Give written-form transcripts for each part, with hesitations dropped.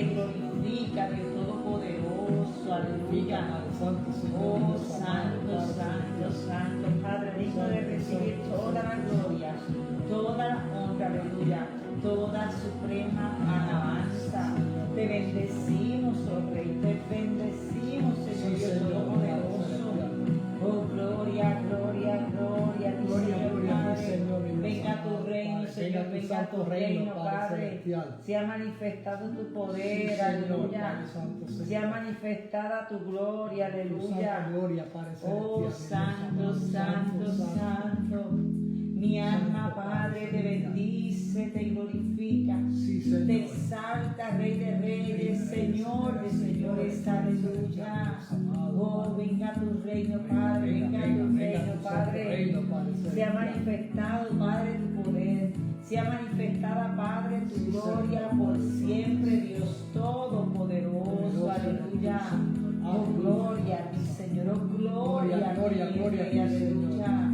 te glorifica, Dios Todopoderoso, aleluya. Oh, santo, santo, santo, Padre, digno de recibir toda la gloria, toda la honra, aleluya, toda suprema alabanza. Te bendecimos, oh Rey, te bendecimos, Señor Dios Todopoderoso. Oh, gloria, gloria, gloria, Señor, venga tu reino, Señor, venga tu reino, Padre. Se ha manifestado tu poder, aleluya. Se ha manifestada tu gloria, aleluya. Oh, santo, santo, santo. Mi alma, Padre, te bendice, te glorifica, te exalta, Rey de Reyes, Señor de Señores, aleluya. Oh, venga tu reino, Padre, venga tu reino, Padre. Se ha manifestado, Padre, tu poder, se ha manifestada, Padre, tu gloria por siempre, Dios Todopoderoso, aleluya. Oh, gloria a ti, Señor, oh, gloria, gloria, gloria, aleluya.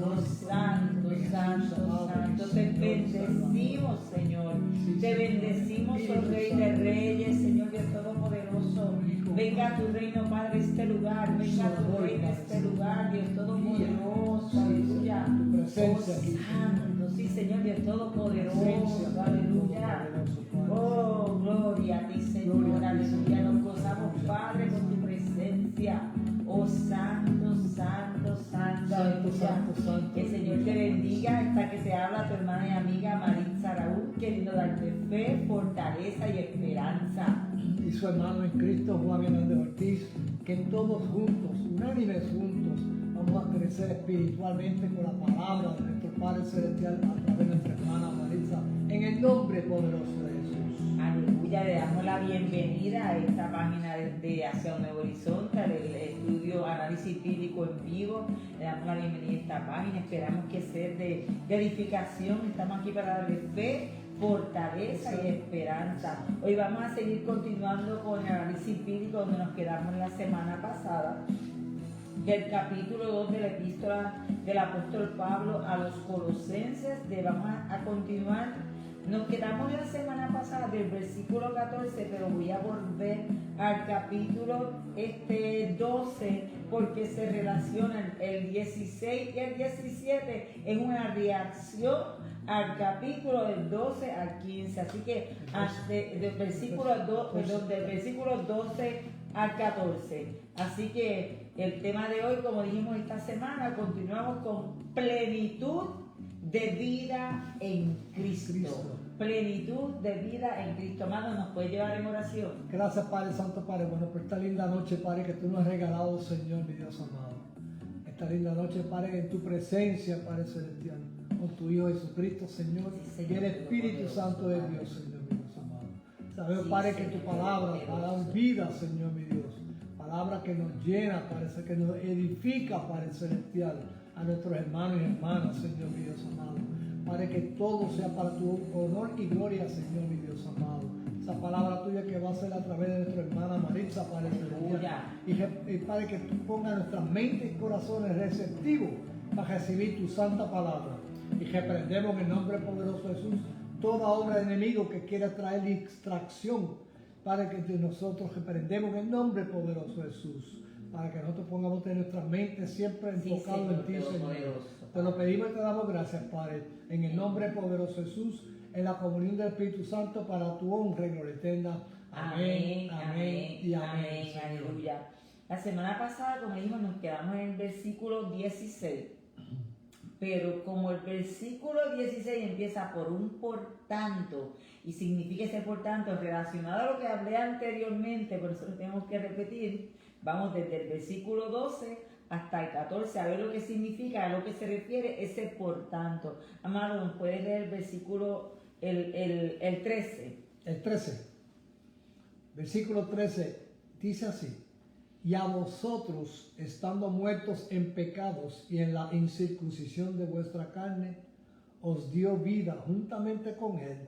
Oh, santo, santo, santo, te bendecimos, Señor. Te bendecimos, oh Rey de Reyes, Señor Dios Todopoderoso. Venga tu reino, Padre, este lugar. Venga tu reino, este lugar, Dios Todopoderoso. Aleluya. Oh, santo, sí, Señor Dios Todopoderoso. Aleluya. Oh, gloria a ti, Señor. Aleluya. Nos gozamos, Padre, con tu presencia. Oh, santo, santo, santo, aleluya. Que el Señor te bendiga. Esta que te habla tu hermana y amiga Maritza Raúl, queriendo darte fe, fortaleza y esperanza. Y su hermano en Cristo, Juan Hernández Ortiz, que todos juntos, unánimes juntos, vamos a crecer espiritualmente con la palabra de nuestro Padre Celestial a través de nuestra hermana Maritza, en el nombre poderoso de Jesús. Aleluya, le damos la bienvenida a esta página de Hacia un Nuevo Horizonte, el estudio Análisis Bíblico en Vivo. Le damos la bienvenida a esta página, esperamos que sea de edificación. Estamos aquí para darle fe, fortaleza y esperanza. Hoy vamos a seguir continuando con el análisis bíblico donde nos quedamos la semana pasada, del capítulo 2 de la epístola del apóstol Pablo a los Colosenses. Vamos a continuar. Nos quedamos la semana pasada del versículo 14, pero voy a volver al capítulo 12 porque se relacionan el 16 y el 17 en una reacción al capítulo del 12 al 15. Así que del versículo 12 al 14. Así que el tema de hoy, como dijimos esta semana, continuamos con plenitud de vida en Cristo. Plenitud de vida en Cristo. Amado, ¿nos puede llevar en oración? Gracias, Padre Santo, Padre bueno, por esta linda noche, Padre, que tú nos has regalado, Señor, mi Dios amado. Esta linda noche, Padre, en tu presencia, Padre Celestial, con tu Hijo Jesucristo, Señor, y el Espíritu Santo de Dios, Señor, mi Dios amado. Sabemos, Padre, que tu palabra va a dar vida, Señor, mi Dios. Palabra que nos llena, Padre, que nos edifica, Padre Celestial, a nuestros hermanos y hermanas, Señor, mi Dios amado. Padre, que todo sea para tu honor y gloria, Señor, mi Dios amado. Esa palabra tuya que va a ser a través de nuestra hermana Maritza, Padre Celestial. Y Padre, que tú pongas nuestras mentes y corazones receptivos para recibir tu santa palabra. Y reprendemos en el nombre poderoso de Jesús toda obra de enemigo que quiera traer distracción. Padre, que de nosotros reprendemos en el nombre poderoso de Jesús. Para que nosotros pongamos en nuestra mente siempre enfocado en ti, Señor. Te lo pedimos y te damos gracias, Padre, en el nombre poderoso de Jesús, en la comunión del Espíritu Santo, para tu honra y gloria eterna. Amén, amén y amén. Aleluya. La semana pasada, como dijimos, nos quedamos en el versículo 16. Pero como el versículo 16 empieza por un por tanto, y significa ese por tanto relacionado a lo que hablé anteriormente, por eso lo tenemos que repetir, vamos desde el versículo 12 hasta el 14 a ver lo que significa, a lo que se refiere ese por tanto. Amado, ¿nos puedes leer el versículo, el 13? El 13, versículo 13, dice así: y a vosotros, estando muertos en pecados y en la incircuncisión de vuestra carne, os dio vida juntamente con él,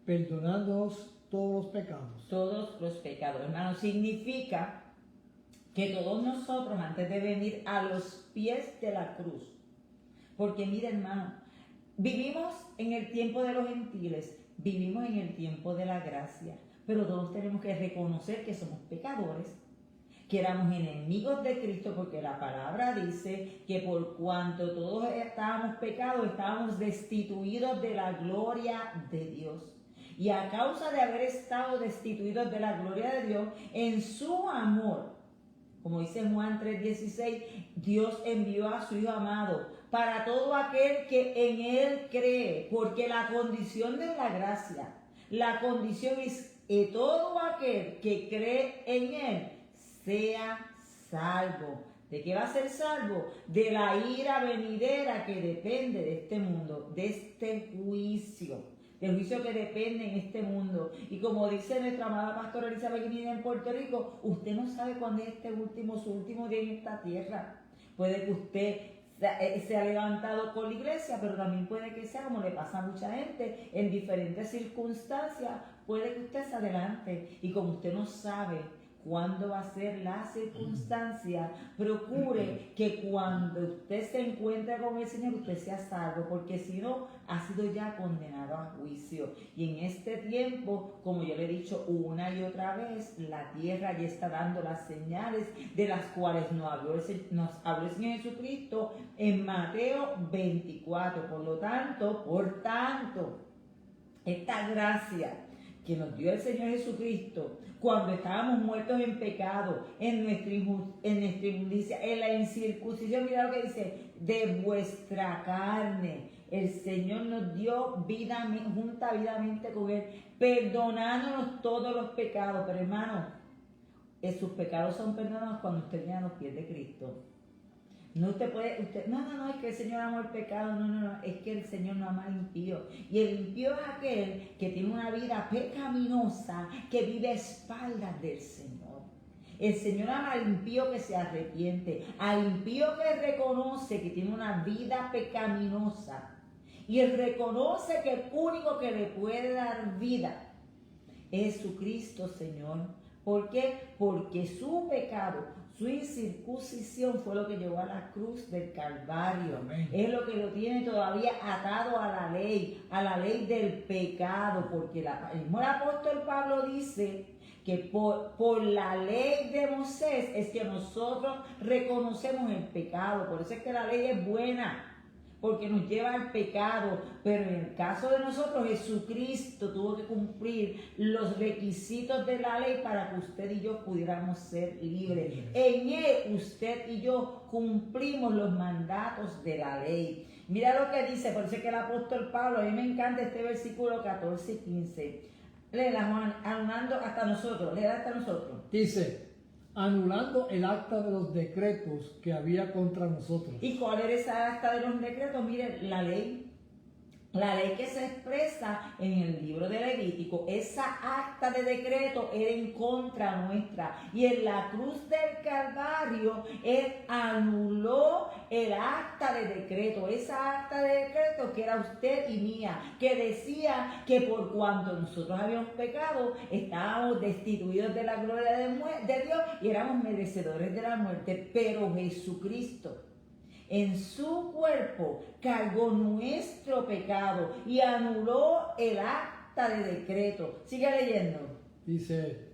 perdonándoos todos los pecados. Todos los pecados, hermano, significa que todos nosotros, antes de venir a los pies de la cruz, porque mira, hermano, vivimos en el tiempo de los gentiles, vivimos en el tiempo de la gracia, pero todos tenemos que reconocer que somos pecadores, que éramos enemigos de Cristo, porque la palabra dice que por cuanto todos estábamos pecados, estábamos destituidos de la gloria de Dios. Y a causa de haber estado destituidos de la gloria de Dios, en su amor, como dice Juan 3:16, Dios envió a su Hijo amado para todo aquel que en Él cree, porque la condición de la gracia, la condición es que todo aquel que cree en Él sea salvo. ¿De qué va a ser salvo? De la ira venidera que depende de este mundo, de este juicio. Del juicio que depende en este mundo. Y como dice nuestra amada pastora Elizabeth Guinea en Puerto Rico, usted no sabe cuándo es su último día en esta tierra. Puede que usted se ha levantado con la iglesia, pero también puede que sea, como le pasa a mucha gente, en diferentes circunstancias, puede que usted se adelante. Y como usted no sabe cuándo va a ser la circunstancia, procure que cuando usted se encuentre con el Señor, usted sea salvo, porque si no, ha sido ya condenado a juicio. Y en este tiempo, como yo le he dicho una y otra vez, la tierra ya está dando las señales de las cuales nos habló el Señor Jesucristo en Mateo 24. Por tanto, esta gracia que nos dio el Señor Jesucristo cuando estábamos muertos en pecado, en nuestra inmundicia, en la incircuncisión, mira lo que dice, de vuestra carne. El Señor nos dio vida juntamente con Él, perdonándonos todos los pecados. Pero hermano, sus pecados son perdonados cuando usted viene a los pies de Cristo. No, es que el Señor ama el pecado, no, es que el Señor no ama al impío. Y el impío es aquel que tiene una vida pecaminosa, que vive a espaldas del Señor. El Señor ama al impío que se arrepiente, al impío que reconoce que tiene una vida pecaminosa. Y él reconoce que el único que le puede dar vida es Jesucristo, Señor. ¿Por qué? Porque su pecado, su incircuncisión fue lo que llevó a la cruz del Calvario. Amén. Es lo que lo tiene todavía atado a la ley del pecado, porque el mismo apóstol Pablo dice que por la ley de Moisés es que nosotros reconocemos el pecado. Por eso es que la ley es buena, porque nos lleva al pecado, pero en el caso de nosotros, Jesucristo tuvo que cumplir los requisitos de la ley para que usted y yo pudiéramos ser libres. En Él, usted y yo cumplimos los mandatos de la ley. Mira lo que dice, por eso es que el apóstol Pablo, a mí me encanta este versículo 14 y 15. Léela, Juan, anulando hasta nosotros, léela hasta nosotros. Dice, anulando el acta de los decretos que había contra nosotros. ¿Y cuál era esa acta de los decretos? Miren, la ley que se expresa en el libro de Levítico, esa acta de decreto era en contra nuestra. Y en la cruz del Calvario, Él anuló el acta de decreto, esa acta de decreto que era usted y mía, que decía que por cuanto nosotros habíamos pecado, estábamos destituidos de la gloria de Dios y éramos merecedores de la muerte. Pero Jesucristo, en su cuerpo, cargó nuestro pecado y anuló el acta de decreto. Sigue leyendo. Dice,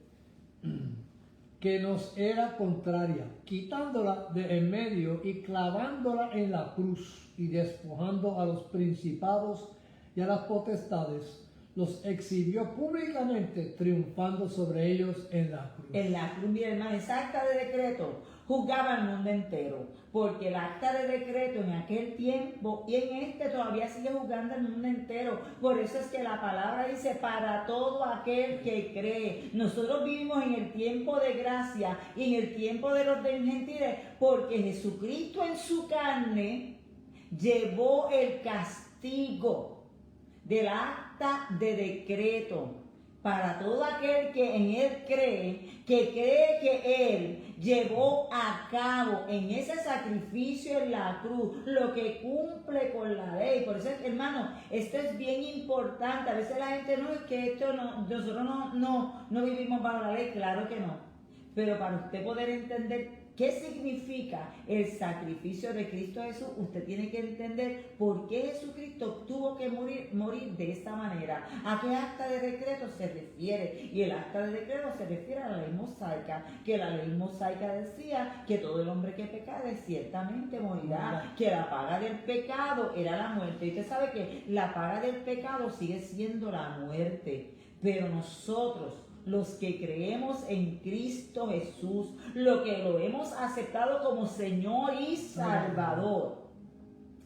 que nos era contraria, quitándola de en medio y clavándola en la cruz y despojando a los principados y a las potestades, los exhibió públicamente, triunfando sobre ellos en la cruz. En la cruz, mi hermano, esa acta de decreto juzgaba al mundo entero, porque el acta de decreto en aquel tiempo y en este todavía sigue juzgando al mundo entero. Por eso es que la palabra dice, para todo aquel que cree. Nosotros vivimos en el tiempo de gracia y en el tiempo de los gentiles, porque Jesucristo en su carne llevó el castigo del acta de decreto para todo aquel que en Él cree, que cree que Él llevó a cabo en ese sacrificio en la cruz lo que cumple con la ley. Por eso, hermano, esto es bien importante. A veces la gente no es que esto no, nosotros no vivimos bajo la ley, claro que no. Pero para usted poder entender ¿Qué significa el sacrificio de Cristo Jesús? Usted tiene que entender por qué Jesucristo tuvo que morir de esta manera. ¿A qué acta de decreto se refiere? Y el acta de decreto se refiere a la ley mosaica, que la ley mosaica decía que todo el hombre que pecare ciertamente morirá, que la paga del pecado era la muerte. Y usted sabe que la paga del pecado sigue siendo la muerte, pero nosotros, los que creemos en Cristo Jesús, lo que lo hemos aceptado como Señor y Salvador,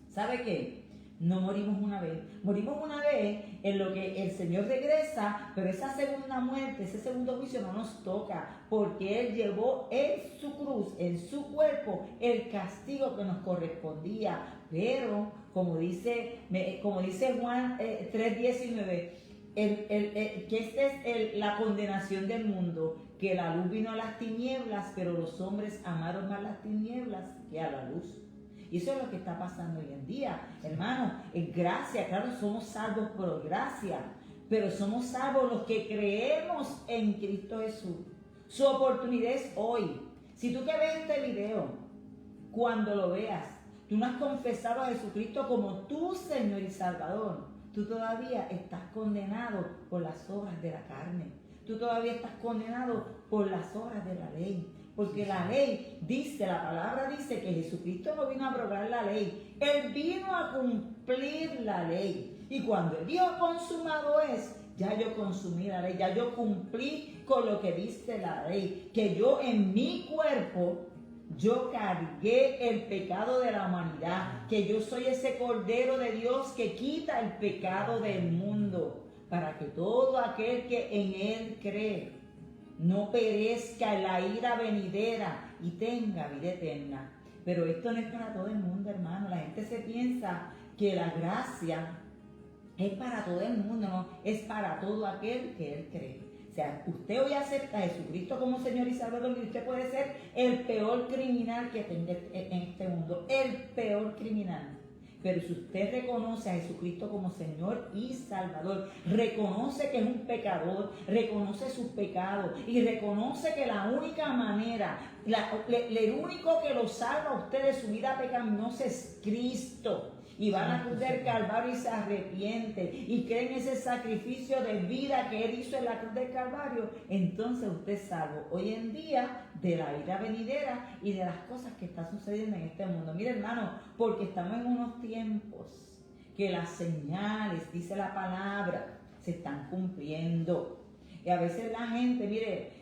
¿sabe qué? No morimos una vez. Morimos una vez en lo que el Señor regresa, pero esa segunda muerte, ese segundo juicio no nos toca, porque Él llevó en su cruz, en su cuerpo, el castigo que nos correspondía. Pero, como dice Juan 3:19, que esta es la condenación del mundo, que la luz vino a las tinieblas, pero los hombres amaron más las tinieblas que a la luz. Y eso es lo que está pasando hoy en día, hermano. Es gracia, claro, somos salvos por gracia, pero somos salvos los que creemos en Cristo Jesús. Su oportunidad es hoy. Si tú que ves este video, cuando lo veas, tú no has confesado a Jesucristo como tu Señor y Salvador, tú todavía estás condenado por las obras de la carne. Tú todavía estás condenado por las obras de la ley. Porque la ley dice, la palabra dice que Jesucristo no vino a abrogar la ley. Él vino a cumplir la ley. Y cuando el Dios consumado es, ya yo consumí la ley, ya yo cumplí con lo que dice la ley. Que yo en mi cuerpo, yo cargué el pecado de la humanidad, que yo soy ese Cordero de Dios que quita el pecado del mundo, para que todo aquel que en Él cree no perezca en la ira venidera y tenga vida eterna. Pero esto no es para todo el mundo, hermano. La gente se piensa que la gracia es para todo el mundo, no, es para todo aquel que Él cree. O sea, usted hoy acepta a Jesucristo como Señor y Salvador y usted puede ser el peor criminal que tenga en este mundo, el peor criminal. Pero si usted reconoce a Jesucristo como Señor y Salvador, reconoce que es un pecador, reconoce sus pecados y reconoce que la única manera, el único que lo salva a usted de su vida pecaminosa es Cristo. Y van a cruz del Calvario y se arrepiente y cree en ese sacrificio de vida que Él hizo en la cruz del Calvario, entonces usted es salvo hoy en día de la ira venidera y de las cosas que están sucediendo en este mundo. Mire, hermano, porque estamos en unos tiempos que las señales, dice la palabra, se están cumpliendo. Y a veces la gente, mire,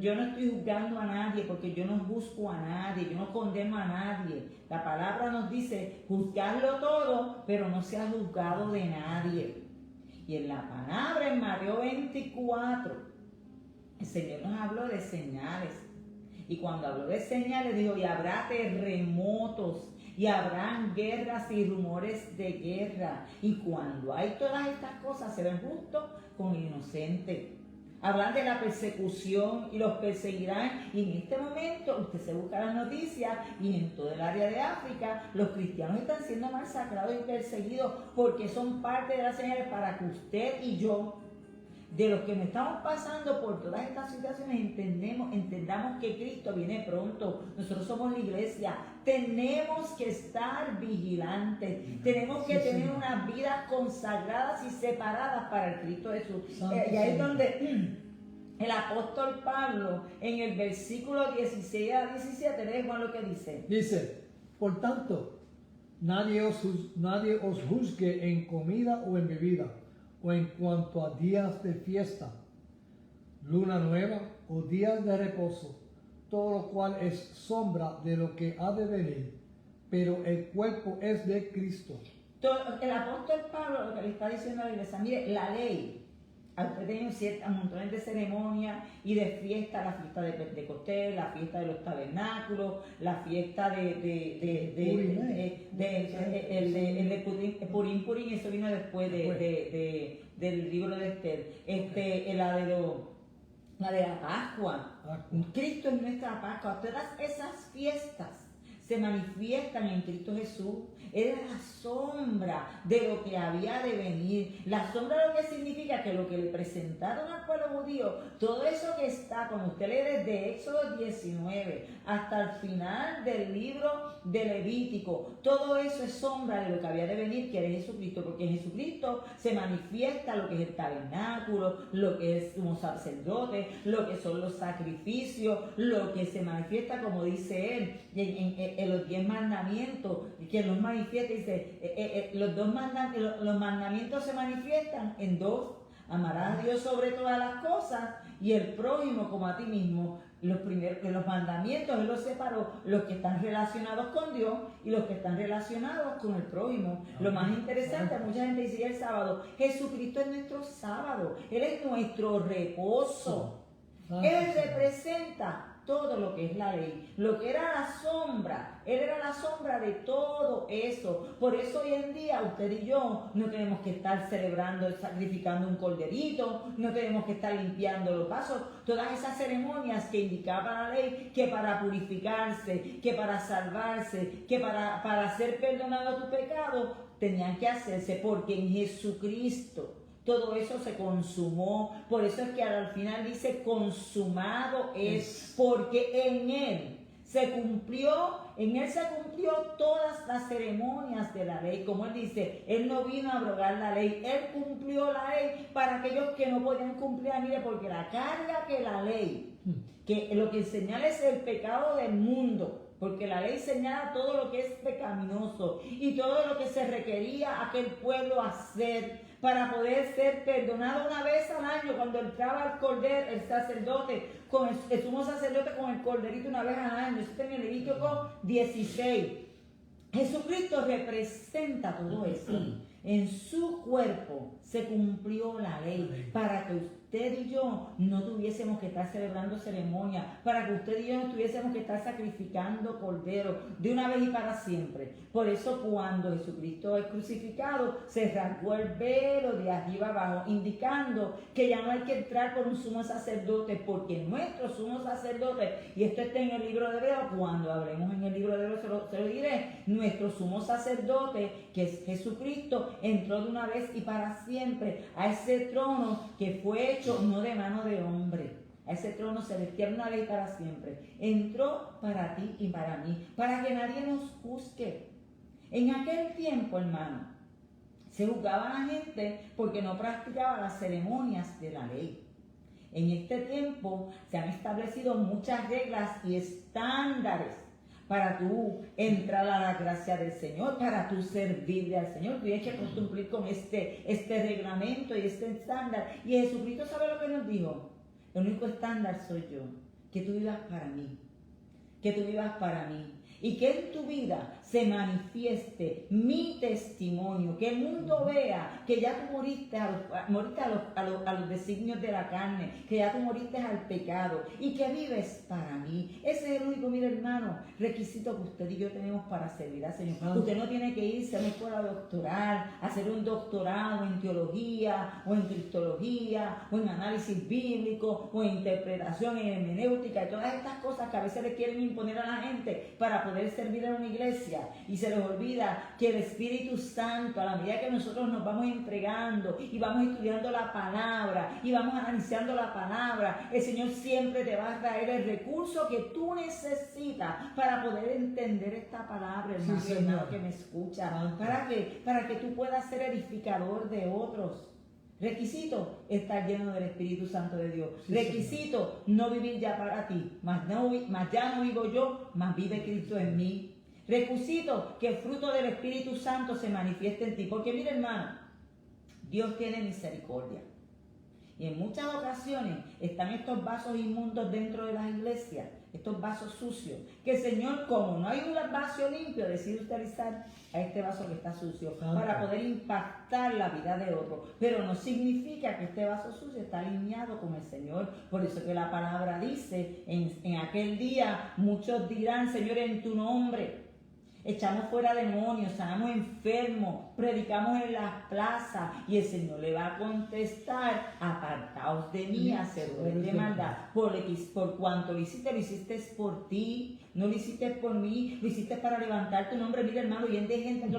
yo no estoy juzgando a nadie porque yo no juzgo a nadie, yo no condeno a nadie. La palabra nos dice juzgarlo todo, pero no se ha juzgado de nadie. Y en la palabra en Mateo 24, el Señor nos habló de señales. Y cuando habló de señales dijo, y habrá terremotos, y habrán guerras y rumores de guerra. Y cuando hay todas estas cosas, se ven justo con el inocente. Hablan de la persecución y los perseguirán. Y en este momento usted se busca las noticias y en todo el área de África los cristianos están siendo masacrados y perseguidos porque son parte de las señales para que usted y yo, de los que nos estamos pasando por todas estas situaciones, entendamos que Cristo viene pronto. Nosotros somos la iglesia. Tenemos que estar vigilantes. Tenemos que tener unas vidas consagradas y separadas para el Cristo Jesús. Y ahí es donde el apóstol Pablo, en el versículo 16 a 17, le dejo lo que dice. Dice, por tanto, nadie os juzgue en comida o en bebida, o en cuanto a días de fiesta, luna nueva o días de reposo, todo lo cual es sombra de lo que ha de venir, pero el cuerpo es de Cristo. El apóstol Pablo lo que le está diciendo a la iglesia, mire, la ley, usted tiene ciertas montones de ceremonias y de fiestas, la fiesta de Pentecostés, la fiesta de los tabernáculos, la fiesta de Purim, eso vino después del libro de Esther, la de la Pascua. Cristo es nuestra Pascua. Todas esas fiestas se manifiestan en Cristo Jesús. Era la sombra de lo que había de venir. La sombra lo que significa que lo que le presentaron al pueblo judío, todo eso que está, cuando usted lee desde Éxodo 19 hasta el final del libro de Levítico, todo eso es sombra de lo que había de venir, que era Jesucristo, porque en Jesucristo se manifiesta lo que es el tabernáculo, lo que es un sacerdote, lo que son los sacrificios, lo que se manifiesta, como dice él, en los 10 mandamientos, que nos manifiesta, dice, los mandamientos se manifiestan en dos: amarás a Dios sobre todas las cosas y el prójimo como a ti mismo. Los mandamientos él los separó, los que están relacionados con Dios y los que están relacionados con el prójimo. Lo más interesante, mucha gente dice el sábado, Jesucristo es nuestro sábado, Él es nuestro reposo. Él representa todo lo que es la ley, lo que era la sombra. Él era la sombra de todo eso. Por eso hoy en día usted y yo no tenemos que estar celebrando, sacrificando un corderito, no tenemos que estar limpiando los vasos, todas esas ceremonias que indicaba la ley, que para purificarse, que para salvarse, que para ser perdonado tu pecado, tenían que hacerse, porque en Jesucristo todo eso se consumó. Por eso es que al final dice consumado es, porque en Él se cumplió todas las ceremonias de la ley. Como Él dice, Él no vino a abrogar la ley, Él cumplió la ley para aquellos que no podían cumplir. Mire, porque la carga que la ley, que lo que señala es el pecado del mundo, porque la ley señala todo lo que es pecaminoso y todo lo que se requería a aquel pueblo hacer para poder ser perdonado una vez al año, cuando entraba el cordero, el sacerdote, el sumo sacerdote con el corderito una vez al año. Eso está en el Levítico 16. Jesucristo representa todo eso. En su cuerpo se cumplió la ley para que usted y yo no tuviésemos que estar celebrando ceremonias, para que usted y yo no tuviésemos que estar sacrificando cordero de una vez y para siempre. Por eso cuando Jesucristo es crucificado, se rasgó el velo de arriba abajo, indicando que ya no hay que entrar por un sumo sacerdote, porque nuestro sumo sacerdote, y esto está en el libro de Hebreos, cuando hablemos en el libro de Hebreos se lo diré, nuestro sumo sacerdote, que es Jesucristo, entró de una vez y para siempre a ese trono que fue hecho no de mano de hombre, a ese trono celestial una vez y para siempre. Entró para ti y para mí, para que nadie nos juzgue. En aquel tiempo, hermano, se juzgaba a la gente porque no practicaba las ceremonias de la ley. En este tiempo se han establecido muchas reglas y estándares para tú entrar a la gracia del Señor, para tú servirle al Señor. Tú tienes que cumplir con este reglamento y este estándar. Y Jesucristo sabe lo que nos dijo. El único estándar soy yo. Que tú vivas para mí. Que tú vivas para mí. Y que en tu vida se manifieste mi testimonio, que el mundo vea que ya tú moriste a los designios de la carne, que ya tú moriste al pecado y que vives para mí. Ese es el único, mire hermano, requisito que usted y yo tenemos para servir al Señor. Usted no tiene que irse a una escuela doctoral, hacer un doctorado en teología o en cristología o en análisis bíblico o en interpretación, en hermenéutica y todas estas cosas que a veces le quieren imponer a la gente para poder servir en una iglesia. Y se les olvida que el Espíritu Santo, a la medida que nosotros nos vamos entregando y vamos estudiando la palabra y vamos analizando la palabra, el Señor siempre te va a traer el recurso que tú necesitas para poder entender esta palabra, hermano, sí, hermano que me escucha. ¿Para que tú puedas ser edificador de otros? Requisito, estar lleno del Espíritu Santo de Dios. Sí, requisito, no vivir ya para ti, mas ya no vivo yo, mas vive Cristo en mí. Requisito, que el fruto del Espíritu Santo se manifieste en ti. Porque mira, hermano, Dios tiene misericordia. Y en muchas ocasiones están estos vasos inmundos dentro de las iglesias, estos vasos sucios, que el Señor, como no hay un vaso limpio, decide utilizar a este vaso que está sucio para poder impactar la vida de otro. Pero no significa que este vaso sucio está alineado con el Señor. Por eso que la palabra dice, en aquel día muchos dirán, Señor, en tu nombre echamos fuera demonios, sanamos enfermos, predicamos en las plazas y el Señor le va a contestar: apartaos de mí, hacedores de maldad, por cuanto lo hiciste por ti, no lo hiciste por mí, lo hiciste para levantar tu nombre. Mira, hermano, y hay gente que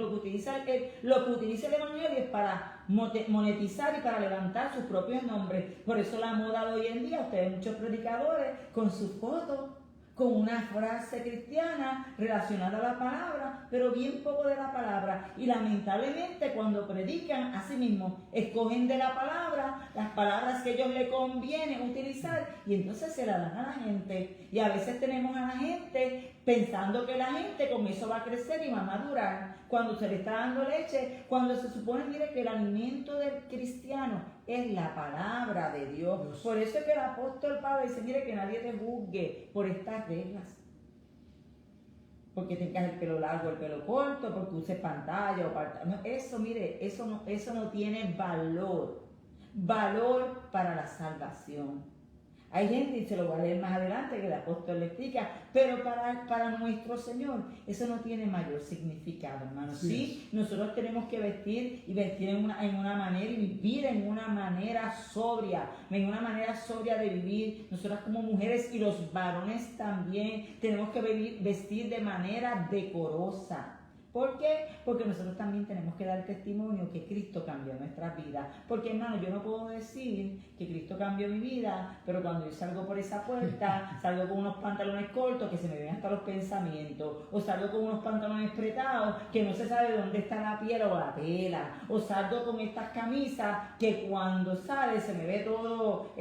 lo que utiliza el evangelio es para monetizar y para levantar sus propios nombres. Por eso la moda de hoy en día, ustedes muchos predicadores con sus fotos, con una frase cristiana relacionada a la palabra, pero bien poco de la palabra. Y lamentablemente cuando predican, así mismo, escogen de la palabra las palabras que a ellos les conviene utilizar y entonces se la dan a la gente. Y a veces tenemos a la gente pensando que la gente con eso va a crecer y va a madurar, cuando se le está dando leche, cuando se supone, mire, que el alimento del cristiano es la palabra de Dios. Por eso es que el apóstol Pablo dice: mire, que nadie te juzgue por estas reglas, porque tengas el pelo largo, el pelo corto, porque uses pantalla o no, eso, mire, eso no tiene valor para la salvación. Hay gente, y se lo voy a leer más adelante, que el apóstol le explica, pero para nuestro Señor eso no tiene mayor significado, hermano. Sí, nosotros tenemos que vestir en una manera y vivir en una manera sobria de vivir. Nosotras como mujeres y los varones también tenemos que vestir de manera decorosa. ¿Por qué? Porque nosotros también tenemos que dar testimonio que Cristo cambió nuestras vidas. Porque, hermano, yo no puedo decir que Cristo cambió mi vida, pero cuando yo salgo por esa puerta, salgo con unos pantalones cortos que se me ven hasta los pensamientos, o salgo con unos pantalones apretados que no se sabe dónde está la piel o la tela, o salgo con estas camisas que cuando sale se me ve todo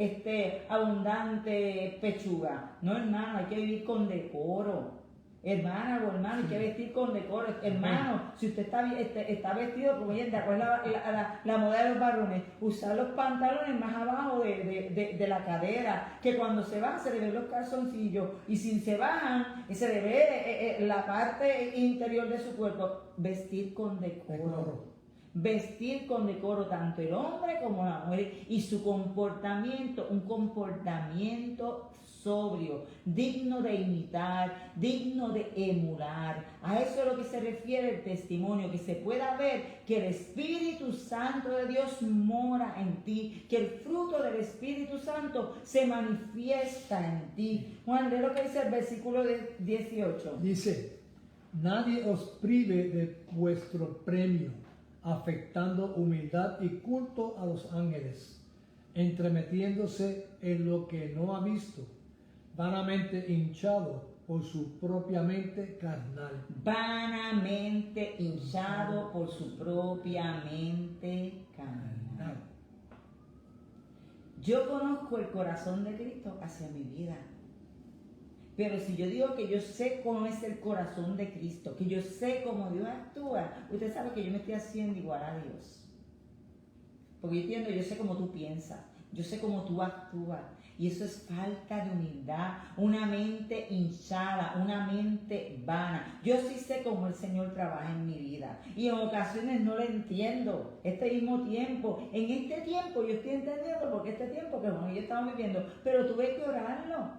abundante pechuga. No, hermano, hay que vivir con decoro. Hermana o hermano, hay que vestir con decoro. Hermano, si usted está vestido, como de acuerdo a la moda de los varones, usar los pantalones más abajo de la cadera, que cuando se bajan se le ven los calzoncillos, y si se bajan se le ve la parte interior de su cuerpo. Vestir con decoro. Vestir con decoro, tanto el hombre como la mujer, y su comportamiento, un comportamiento sobrio, digno de imitar, digno de emular. A eso es lo que se refiere el testimonio, que se pueda ver que el Espíritu Santo de Dios mora en ti, que el fruto del Espíritu Santo se manifiesta en ti. Juan, lee lo que dice el versículo 18. Dice: nadie os prive de vuestro premio, afectando humildad y culto a los ángeles, entremetiéndose en lo que no ha visto, vanamente hinchado por su propia mente carnal. Vanamente hinchado por su propia mente carnal. Yo conozco el corazón de Cristo hacia mi vida. Pero si yo digo que yo sé cómo es el corazón de Cristo, que yo sé cómo Dios actúa, usted sabe que yo me estoy haciendo igual a Dios. Porque yo entiendo, yo sé cómo tú piensas, yo sé cómo tú actúas. Y eso es falta de humildad, una mente hinchada, una mente vana. Yo sí sé cómo el Señor trabaja en mi vida. Y en ocasiones no lo entiendo. Este mismo tiempo, en este tiempo yo estoy entendiendo, porque este tiempo que bueno, yo estaba viviendo, pero tuve que orarlo.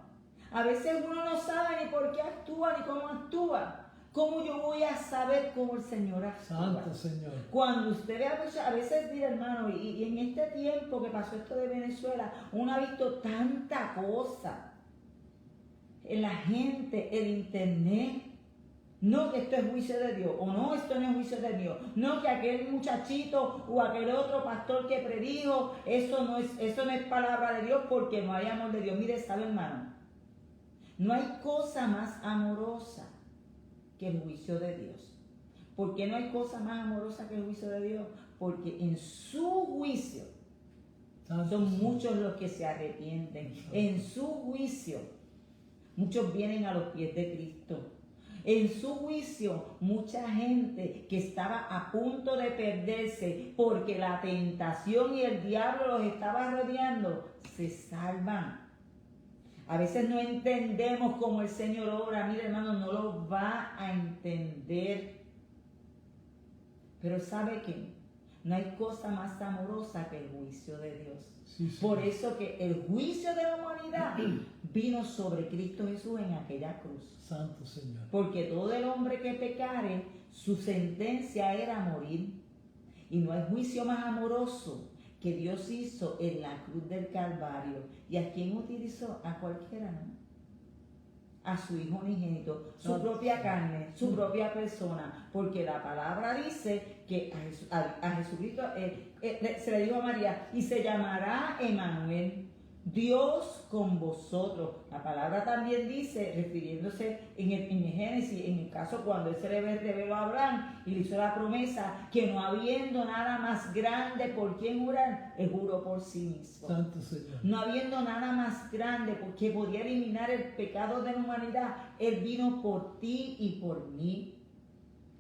A veces uno no sabe ni por qué actúa, ni cómo actúa. ¿Cómo yo voy a saber cómo el Señor actúa? Santo Señor. Cuando usted ve a veces, mira, hermano, y en este tiempo que pasó esto de Venezuela, uno ha visto tanta cosa en la gente, el internet. No que esto es juicio de Dios, o no, esto no es juicio de Dios. No que aquel muchachito o aquel otro pastor que predijo, eso no es palabra de Dios, porque no hay amor de Dios. Mire, sabe, hermano, no hay cosa más amorosa que el juicio de Dios. ¿Por qué no hay cosa más amorosa que el juicio de Dios? Porque en su juicio son muchos los que se arrepienten. En su juicio muchos vienen a los pies de Cristo. En su juicio mucha gente que estaba a punto de perderse porque la tentación y el diablo los estaba rodeando, se salvan. A veces no entendemos cómo el Señor obra. Mira, hermano, no lo va a entender. Pero ¿sabe qué? No hay cosa más amorosa que el juicio de Dios. Sí, sí. Por eso que el juicio de la humanidad vino sobre Cristo Jesús en aquella cruz. Santo Señor. Porque todo el hombre que pecare, su sentencia era morir. Y no hay juicio más amoroso que Dios hizo en la cruz del Calvario. ¿Y a quién utilizó? A cualquiera, ¿no? A su Hijo unigénito, su propia carne, su propia persona, porque la palabra dice que a Jesucristo se le dijo a María, y se llamará Emmanuel, Dios con vosotros. La palabra también dice, refiriéndose en el Génesis, en el caso cuando él se le reveló a Abraham y le hizo la promesa, que no habiendo nada más grande por quien jurar, él juró por sí mismo. Santo Señor. No habiendo nada más grande porque podía eliminar el pecado de la humanidad, él vino por ti y por mí.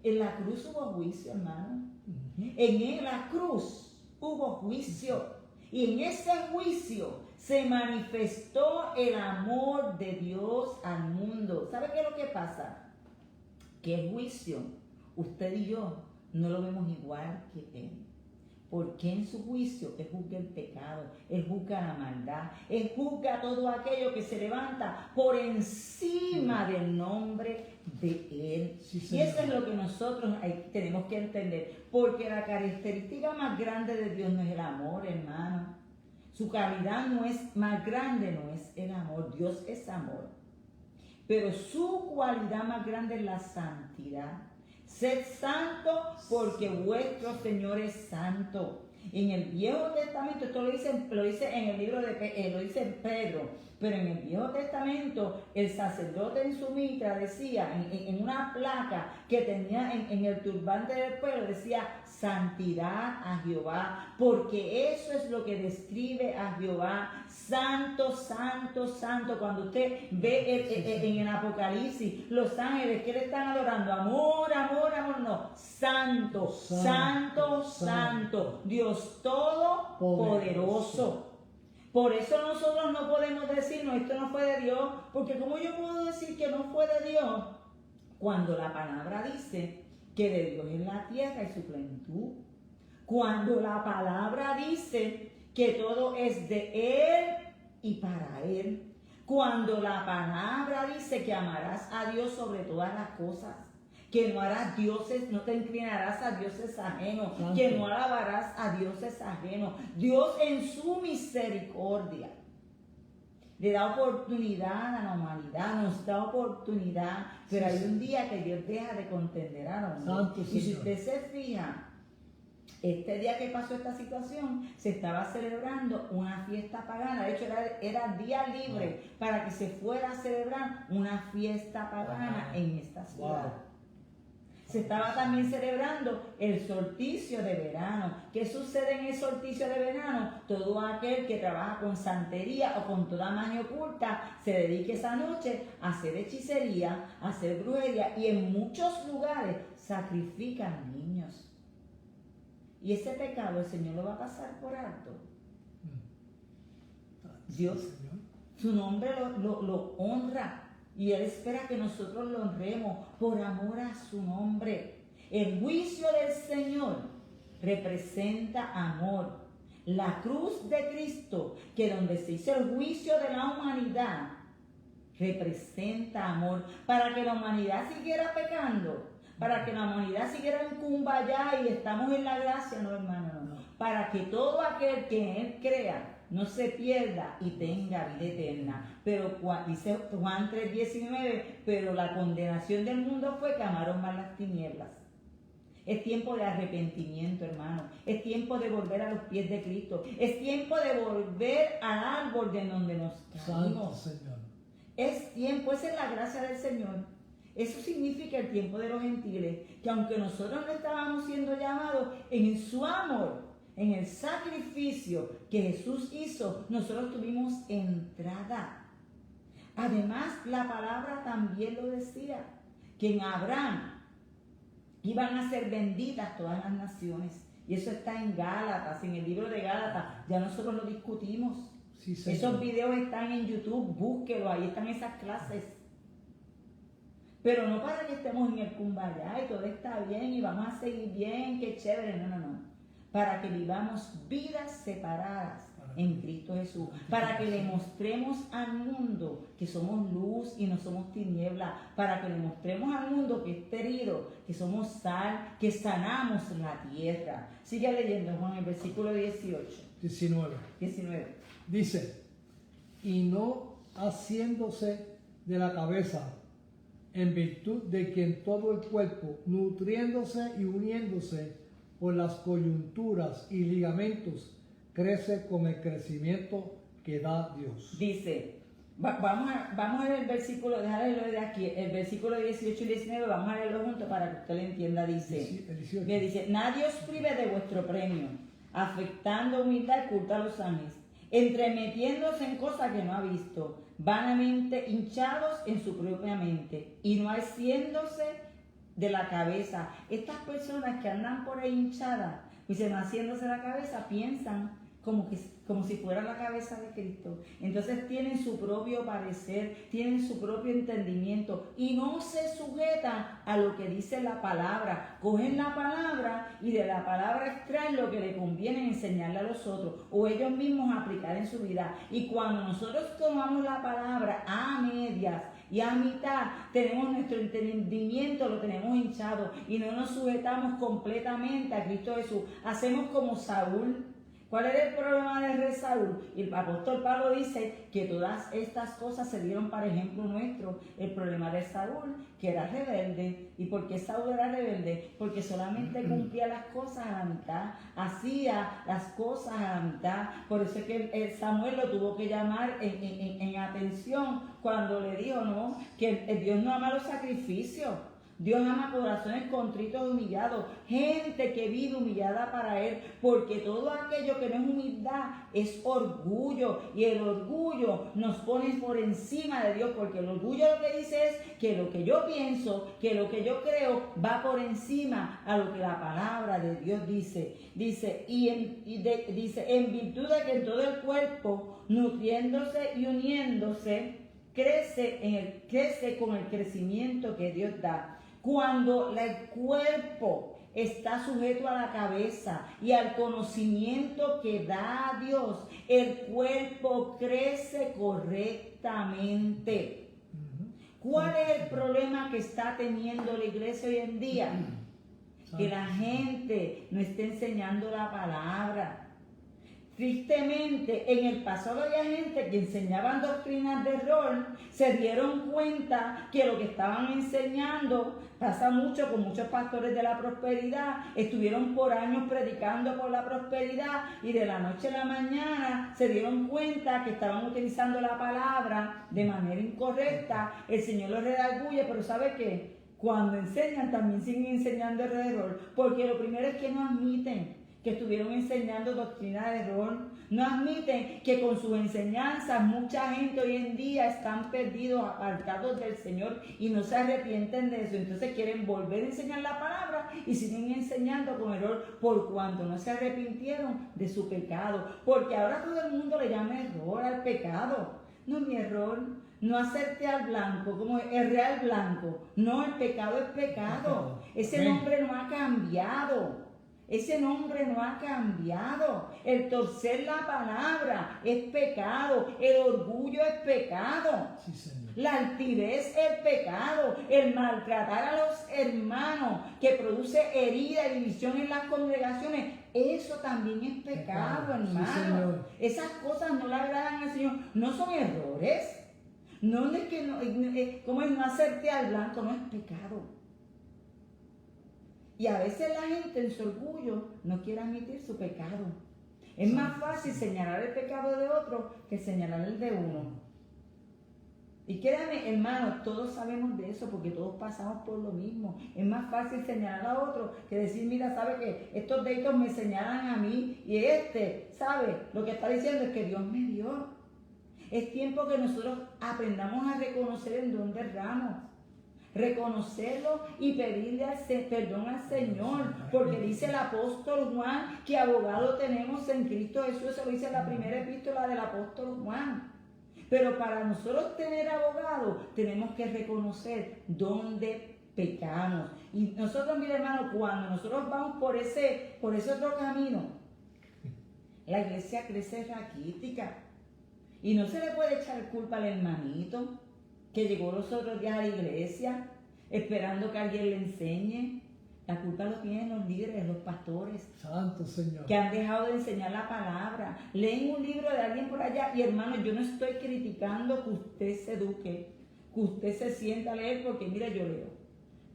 En la cruz hubo juicio, hermano. En la cruz hubo juicio. Y en ese juicio se manifestó el amor de Dios al mundo. ¿Sabe qué es lo que pasa? Que el juicio, usted y yo, no lo vemos igual que Él. Porque en su juicio Él juzga el pecado, Él juzga la maldad, Él juzga todo aquello que se levanta por encima del nombre de Él. Sí, y eso es lo que nosotros tenemos que entender. Porque la característica más grande de Dios no es el amor, hermano. Su calidad no es más grande, no es el amor. Dios es amor. Pero su cualidad más grande es la santidad. Sed santo porque vuestro Señor es santo. En el Viejo Testamento, esto lo dice en el libro lo dice Pedro, pero en el Viejo Testamento el sacerdote en su mitra decía, en una placa que tenía en el turbante del pueblo, decía santidad a Jehová, porque eso es lo que describe a Jehová, santo, santo, santo. Cuando usted ve en el Apocalipsis los ángeles que le están adorando, amor, amor, amor, no, santo, santo, santo, Dios todopoderoso. Por eso nosotros no podemos decir, no, esto no fue de Dios, porque como yo puedo decir que no fue de Dios, cuando la palabra dice que de Dios es la tierra y su plenitud, cuando la palabra dice que todo es de Él y para Él, cuando la palabra dice que amarás a Dios sobre todas las cosas, que no harás dioses, no te inclinarás a dioses ajenos, Santo. que no alabarás a dioses ajenos. Dios en su misericordia le da oportunidad a la humanidad, nos da oportunidad, pero hay un día que Dios deja de contender al hombre. Santo, y si Señor. usted se fija, este día que pasó esta situación, se estaba celebrando una fiesta pagana. De hecho, era día libre para que se fuera a celebrar una fiesta pagana en esta ciudad. Se estaba también celebrando el solsticio de verano. ¿Qué sucede en el solsticio de verano? Todo aquel que trabaja con santería o con toda magia oculta se dedica esa noche a hacer hechicería, a hacer brujería, y en muchos lugares sacrifican niños. Y ese pecado el Señor lo va a pasar por alto. Dios, su nombre lo honra. Y Él espera que nosotros lo honremos por amor a su nombre. El juicio del Señor representa amor. La cruz de Cristo, que donde se hizo el juicio de la humanidad, representa amor. Para que la humanidad siguiera pecando, para que la humanidad siguiera en Kumbaya y estamos en la gracia, no, hermano, no. Para que todo aquel que en Él crea no se pierda y tenga vida eterna. Pero dice Juan 3:19, pero la condenación del mundo fue que amaron más las tinieblas. Es tiempo de arrepentimiento, hermano. Es tiempo de volver a los pies de Cristo. Es tiempo de volver al árbol de donde nos caímos. Señor. Es tiempo, esa es la gracia del Señor. Eso significa el tiempo de los gentiles, que aunque nosotros no estábamos siendo llamados, en su amor, en el sacrificio que Jesús hizo, nosotros tuvimos entrada. Además, la palabra también lo decía, que en Abraham iban a ser benditas todas las naciones. Y eso está en Gálatas, en el libro de Gálatas. Ya nosotros lo discutimos. Sí, Señor. Esos videos están en YouTube, búsquelo, ahí están esas clases. Pero no para que estemos en el Kumbaya y todo está bien y vamos a seguir bien, qué chévere, no. para que vivamos vidas separadas en Cristo Jesús, para que le mostremos al mundo que somos luz y no somos tiniebla, para que le mostremos al mundo que está herido, que somos sal, que sanamos la tierra. Sigue leyendo, Juan, el versículo 19. Dice, y no haciéndose de la cabeza, en virtud de que en todo el cuerpo, nutriéndose y uniéndose por las coyunturas y ligamentos, crece con el crecimiento que da Dios. Dice, vamos a ver el versículo, déjale de aquí, el versículo 18 y 19, vamos a leerlo juntos para que usted lo entienda. Dice, nadie os prive de vuestro premio, afectando humildad y culto a los ángeles, entremetiéndose en cosas que no ha visto, vanamente hinchados en su propia mente, y no haciéndose de la cabeza. Estas personas que andan por ahí hinchadas, dicen, haciéndose la cabeza, piensan como si fuera la cabeza de Cristo. Entonces tienen su propio parecer, tienen su propio entendimiento y no se sujetan a lo que dice la palabra. Cogen la palabra y de la palabra extraen lo que le conviene enseñarle a los otros o ellos mismos aplicar en su vida. Y cuando nosotros tomamos la palabra a medias y a mitad, tenemos nuestro entendimiento, lo tenemos hinchado y no nos sujetamos completamente a Cristo Jesús. Hacemos como Saúl. ¿Cuál era el problema del rey Saúl? Y el apóstol Pablo dice que todas estas cosas se dieron para ejemplo nuestro. El problema de Saúl, que era rebelde. ¿Y por qué Saúl era rebelde? Porque solamente cumplía las cosas a la mitad, hacía las cosas a la mitad. Por eso es que Samuel lo tuvo que llamar en atención cuando le dijo, no, que Dios no ama los sacrificios. Dios ama corazones contritos y humillados, gente que vive humillada para Él, porque todo aquello que no es humildad es orgullo, y el orgullo nos pone por encima de Dios, porque el orgullo lo que dice es que lo que yo pienso, que lo que yo creo va por encima a lo que la palabra de Dios dice. Dice, en virtud de que en todo el cuerpo, nutriéndose y uniéndose, crece con el crecimiento que Dios da. Cuando el cuerpo está sujeto a la cabeza y al conocimiento que da Dios, el cuerpo crece correctamente. ¿Cuál es el problema que está teniendo la iglesia hoy en día? Que la gente no está enseñando la palabra. Tristemente, en el pasado había gente que enseñaban doctrinas de rol, se dieron cuenta que lo que estaban enseñando pasa mucho con muchos pastores de la prosperidad, estuvieron por años predicando por la prosperidad y de la noche a la mañana se dieron cuenta que estaban utilizando la palabra de manera incorrecta. El Señor los redarguye, pero ¿sabe qué? Cuando enseñan también siguen enseñando alrededor, porque lo primero es que no admiten que estuvieron enseñando doctrina de error, no admiten que con sus enseñanzas mucha gente hoy en día están perdidos, apartados del Señor y no se arrepienten de eso. Entonces quieren volver a enseñar la palabra y siguen enseñando con error por cuanto no se arrepintieron de su pecado, porque ahora todo el mundo le llama error al pecado. No, mi error, no hacerte al blanco, como erré al blanco. No, el pecado es pecado. Ese nombre no ha cambiado. Ese nombre no ha cambiado. El torcer la palabra es pecado. El orgullo es pecado. Sí, Señor. La altivez es pecado. El maltratar a los hermanos que produce herida y división en las congregaciones, eso también es pecado, hermano. Sí, esas cosas no le agradan al Señor. No son errores. No es que como es no hacerte al blanco, no es pecado. Y a veces la gente en su orgullo no quiere admitir su pecado. Es más fácil señalar el pecado de otro que señalar el de uno. Y créanme, hermanos, todos sabemos de eso porque todos pasamos por lo mismo. Es más fácil señalar a otro que decir, mira, ¿sabe qué? Estos deditos me señalan a mí y ¿sabe? Lo que está diciendo es que Dios me dio. Es tiempo que nosotros aprendamos a reconocer en dónde erramos. Reconocerlo y pedirle perdón al Señor, porque dice el apóstol Juan que abogado tenemos en Cristo Jesús. Eso lo dice la primera epístola del apóstol Juan. Pero para nosotros tener abogado tenemos que reconocer dónde pecamos. Y nosotros, mira hermano, cuando nosotros vamos por ese otro camino, la iglesia crece raquítica. Y no se le puede echar culpa al hermanito que llegó los otros días a la iglesia esperando que alguien le enseñe. La culpa lo tienen los líderes, los pastores. Santo Señor. Que han dejado de enseñar la palabra. Leen un libro de alguien por allá y hermano, yo no estoy criticando que usted se eduque, que usted se sienta a leer, porque mira, yo leo.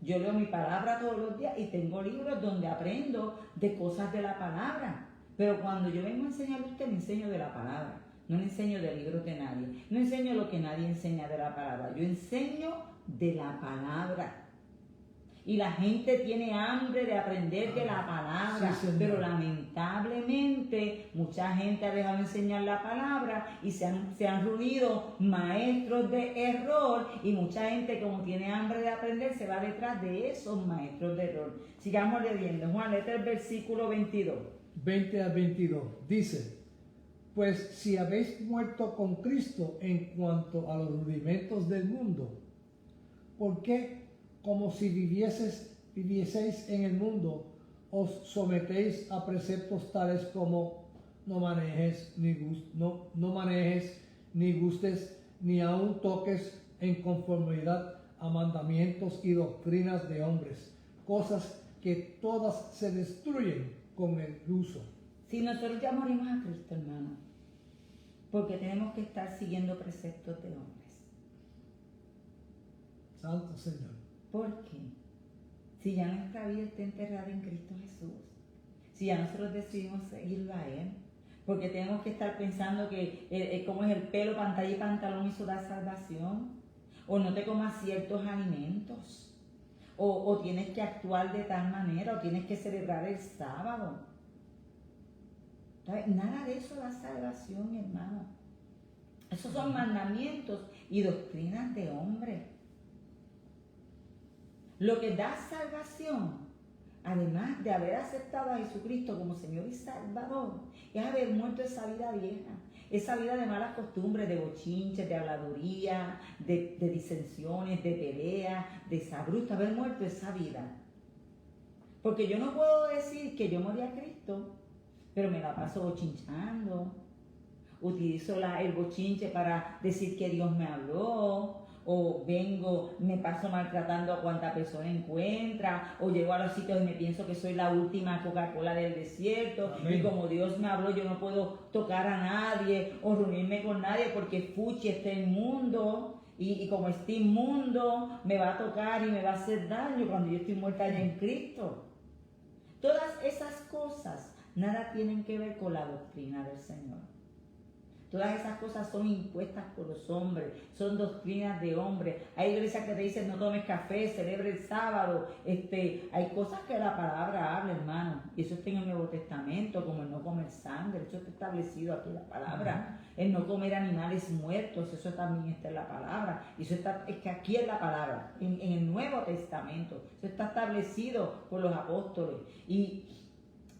Yo leo mi palabra todos los días y tengo libros donde aprendo de cosas de la palabra. Pero cuando yo vengo a enseñarle a usted, le enseño de la palabra. No le enseño de libros de nadie. No enseño lo que nadie enseña de la palabra. Yo enseño de la palabra. Y la gente tiene hambre de aprender de la palabra, sí, pero lamentablemente mucha gente ha dejado de enseñar la palabra y se han reunido maestros de error y mucha gente, como tiene hambre de aprender, se va detrás de esos maestros de error. Sigamos leyendo. Juan, léete el versículo 22. 20 al 22. Dice: pues si habéis muerto con Cristo en cuanto a los rudimentos del mundo, ¿por qué, como si vivieseis en el mundo, os sometéis a preceptos tales como no manejes, ni gustes, ni aun toques en conformidad a mandamientos y doctrinas de hombres, cosas que todas se destruyen con el uso? Si nosotros ya morimos a Cristo, hermano, porque tenemos que estar siguiendo preceptos de hombres. Santo Señor. ¿Por qué? Si ya nuestra vida está enterrada en Cristo Jesús, si ya nosotros decidimos seguirlo a Él, porque tenemos que estar pensando que como es el pelo, pantalla y pantalón, eso da salvación, o no te comas ciertos alimentos, o tienes que actuar de tal manera, o tienes que celebrar el sábado. Nada de eso da salvación, hermano. Esos son mandamientos y doctrinas de hombre. Lo que da salvación, además de haber aceptado a Jesucristo como Señor y Salvador, es haber muerto esa vida vieja, esa vida de malas costumbres, de bochinches, de habladuría, de disensiones, de peleas, de sabrusta, haber muerto esa vida. Porque yo no puedo decir que yo morí a Cristo, pero me la paso bochinchando, utilizo el bochinche para decir que Dios me habló, o me paso maltratando a cuanta persona encuentra, o llego a los sitios y me pienso que soy la última Coca-Cola del desierto. Amén. Y como Dios me habló, yo no puedo tocar a nadie o reunirme con nadie porque fuchi está inmundo, y como está inmundo me va a tocar y me va a hacer daño cuando yo estoy muerta ya en Cristo. Todas esas cosas nada tienen que ver con la doctrina del Señor. Todas esas cosas son impuestas por los hombres, son doctrinas de hombres. Hay iglesias que te dicen no tomes café, celebre el sábado. Hay cosas que la palabra habla, hermano, y eso está en el Nuevo Testamento, como el no comer sangre, eso está establecido aquí en la palabra. El no comer animales muertos, eso también está en la palabra. Y eso es que aquí en la palabra, en el Nuevo Testamento, eso está establecido por los apóstoles.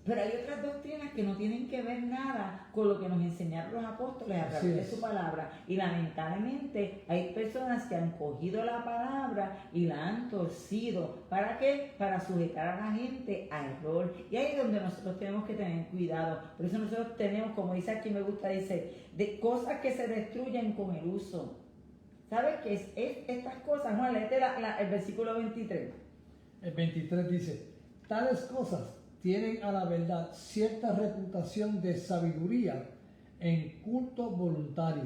Pero hay otras doctrinas que no tienen que ver nada con lo que nos enseñaron los apóstoles a través de su palabra. Y lamentablemente hay personas que han cogido la palabra y la han torcido. ¿Para qué? Para sujetar a la gente a error. Y ahí es donde nosotros tenemos que tener cuidado. Por eso nosotros tenemos, como dice aquí, me gusta, dice, de cosas que se destruyen con el uso. ¿Sabes qué es estas cosas? Juan, léete el versículo 23. El 23 dice: tales cosas tienen a la verdad cierta reputación de sabiduría en culto voluntario,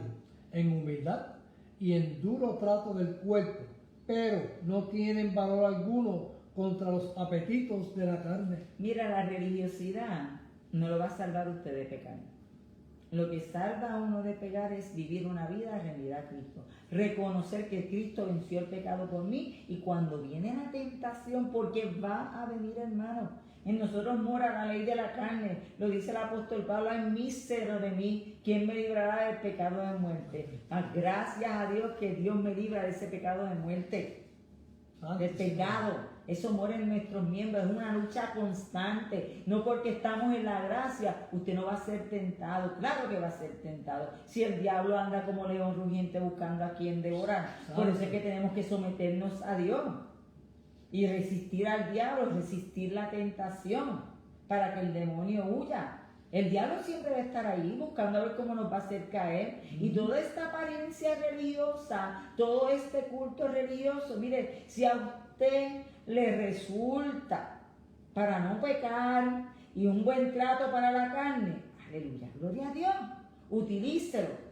en humildad y en duro trato del cuerpo, pero no tienen valor alguno contra los apetitos de la carne. Mira, la religiosidad no lo va a salvar usted de pecar. Lo que salva a uno de pecar es vivir una vida rendida a Cristo. Reconocer que Cristo venció el pecado por mí, y cuando viene la tentación, porque va a venir, hermano, en nosotros mora la ley de la carne, lo dice el apóstol Pablo: ay mísero de mí, ¿quién me librará del pecado de muerte? Gracias a Dios que Dios me libra de ese pecado de muerte, del pecado. Eso mora en nuestros miembros, es una lucha constante. No porque estamos en la gracia, usted no va a ser tentado. Claro que va a ser tentado. Si el diablo anda como león rugiente buscando a quien devorar. Por eso es que tenemos que someternos a Dios. Y resistir al diablo, resistir la tentación para que el demonio huya. El diablo siempre va a estar ahí buscando a ver cómo nos va a hacer caer. Y toda esta apariencia religiosa, todo este culto religioso, mire, si a usted le resulta para no pecar y un buen trato para la carne, aleluya, gloria a Dios, utilícelo.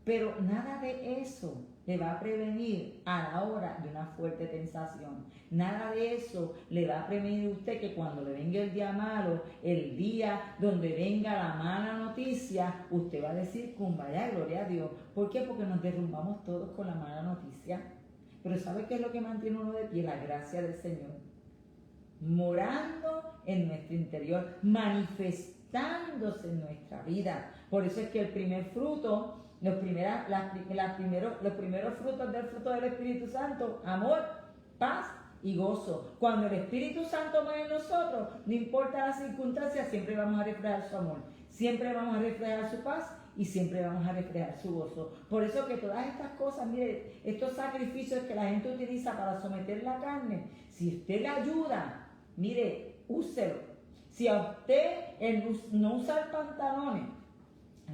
Pero nada de eso le va a prevenir a la hora de una fuerte tentación. Nada de eso le va a prevenir a usted que cuando le venga el día malo, el día donde venga la mala noticia, usted va a decir, vaya, gloria a Dios. ¿Por qué? Porque nos derrumbamos todos con la mala noticia. Pero ¿sabe qué es lo que mantiene uno de pie? La gracia del Señor. Morando en nuestro interior, manifestándose en nuestra vida. Por eso es que el primer fruto, los primeros frutos del fruto del Espíritu Santo, amor, paz y gozo. Cuando el Espíritu Santo mora en nosotros, no importa las circunstancias, siempre vamos a reflejar su amor, siempre vamos a reflejar su paz y siempre vamos a reflejar su gozo. Por eso que todas estas cosas, mire, estos sacrificios que la gente utiliza para someter la carne, si usted le ayuda, mire, úselo. Si a usted el no usar pantalones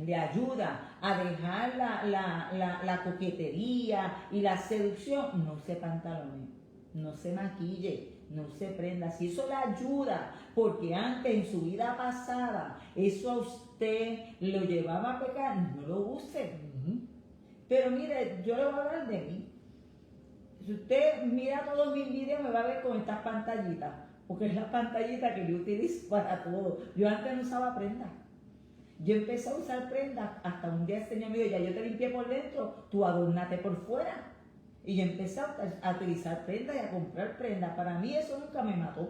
le ayuda a dejar la coquetería y la seducción, no use pantalones, no se maquille, no se prenda. Si eso le ayuda, porque antes en su vida pasada eso a usted lo llevaba a pecar, no lo use. Pero mire, yo le voy a hablar de mí. Si usted mira todos mis videos, me va a ver con estas pantallitas, porque es la pantallita que yo utilizo para todo. Yo antes no usaba prendas. Yo empecé a usar prendas hasta un día el Señor me dijo, ya yo te limpié por dentro, tú adornate por fuera. Y yo empecé a utilizar prendas y a comprar prendas. Para mí eso nunca me mató.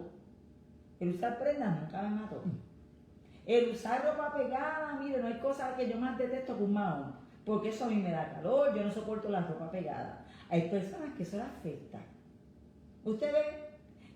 El usar prendas nunca me mató. El usar ropa pegada, mire, no hay cosa que yo más detesto que un mahón. Porque eso a mí me da calor, yo no soporto la ropa pegada. Hay personas que eso les afecta. Usted ve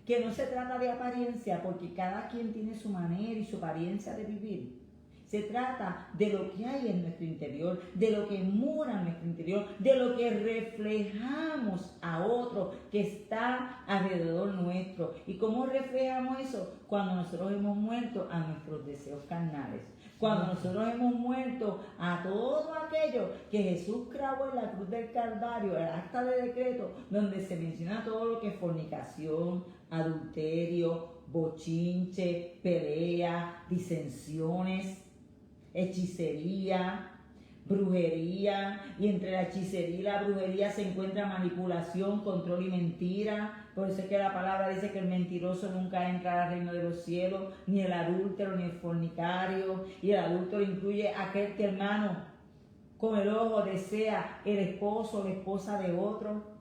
que no se trata de apariencia, porque cada quien tiene su manera y su apariencia de vivir. Se trata de lo que hay en nuestro interior, de lo que mora en nuestro interior, de lo que reflejamos a otro que está alrededor nuestro. ¿Y cómo reflejamos eso? Cuando nosotros hemos muerto a nuestros deseos carnales. Cuando nosotros hemos muerto a todo aquello que Jesús clavó en la cruz del Calvario, el acta de decreto, donde se menciona todo lo que es fornicación, adulterio, bochinche, pelea, disensiones, hechicería, brujería, y entre la hechicería y la brujería se encuentra manipulación, control y mentira. Por eso es que la palabra dice que el mentiroso nunca entra al reino de los cielos, ni el adúltero, ni el fornicario. Y el adúltero incluye aquel que, hermano, con el ojo desea el esposo o la esposa de otro.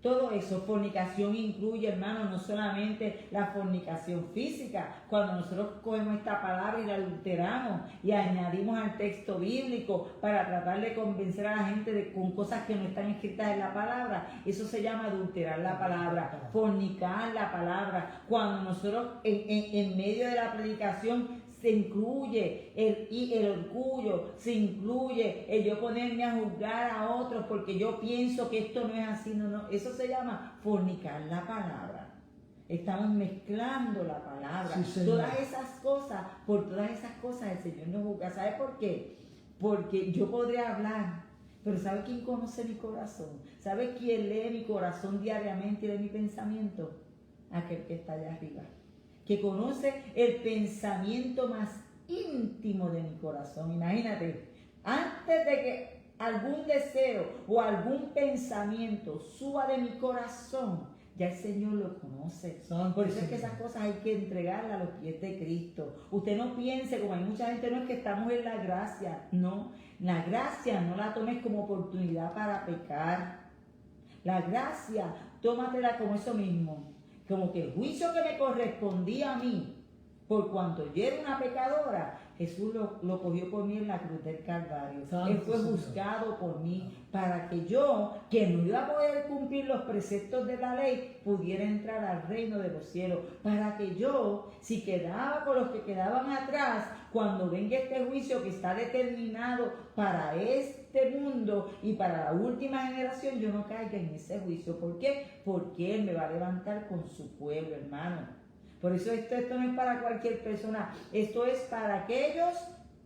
Todo eso, fornicación incluye, hermano, no solamente la fornicación física. Cuando nosotros cogemos esta palabra y la adulteramos y añadimos al texto bíblico para tratar de convencer a la gente con cosas que no están escritas en la palabra, eso se llama adulterar la palabra, fornicar la palabra. Cuando nosotros en medio de la predicación se incluye el orgullo, se incluye el yo ponerme a juzgar a otros porque yo pienso que esto no es así, no, eso se llama fornicar la palabra. Estamos mezclando la palabra. Sí, todas esas cosas, por todas esas cosas el Señor nos juzga. ¿Sabe por qué? Porque yo podría hablar, pero ¿sabe quién conoce mi corazón? ¿Sabe quién lee mi corazón diariamente y lee mi pensamiento? Aquel que está allá arriba, que conoce el pensamiento más íntimo de mi corazón. Imagínate, antes de que algún deseo o algún pensamiento suba de mi corazón, ya el Señor lo conoce. Por eso es que esas cosas hay que entregarlas a los pies de Cristo. Usted no piense, como hay mucha gente, no es que estamos en la gracia. No, la gracia no la tomes como oportunidad para pecar. La gracia, tómatela como eso mismo, como que el juicio que me correspondía a mí, por cuanto yo era una pecadora, Jesús lo cogió por mí en la cruz del Calvario. Santo Él fue Señor. juzgado por mí para que yo, que no iba a poder cumplir los preceptos de la ley, pudiera entrar al reino de los cielos. Para que yo, si quedaba con los que quedaban atrás, cuando venga este juicio que está determinado para este mundo y para la última generación, yo no caiga en ese juicio. ¿Por qué? Porque Él me va a levantar con su pueblo, hermano. Por eso esto no es para cualquier persona, esto es para aquellos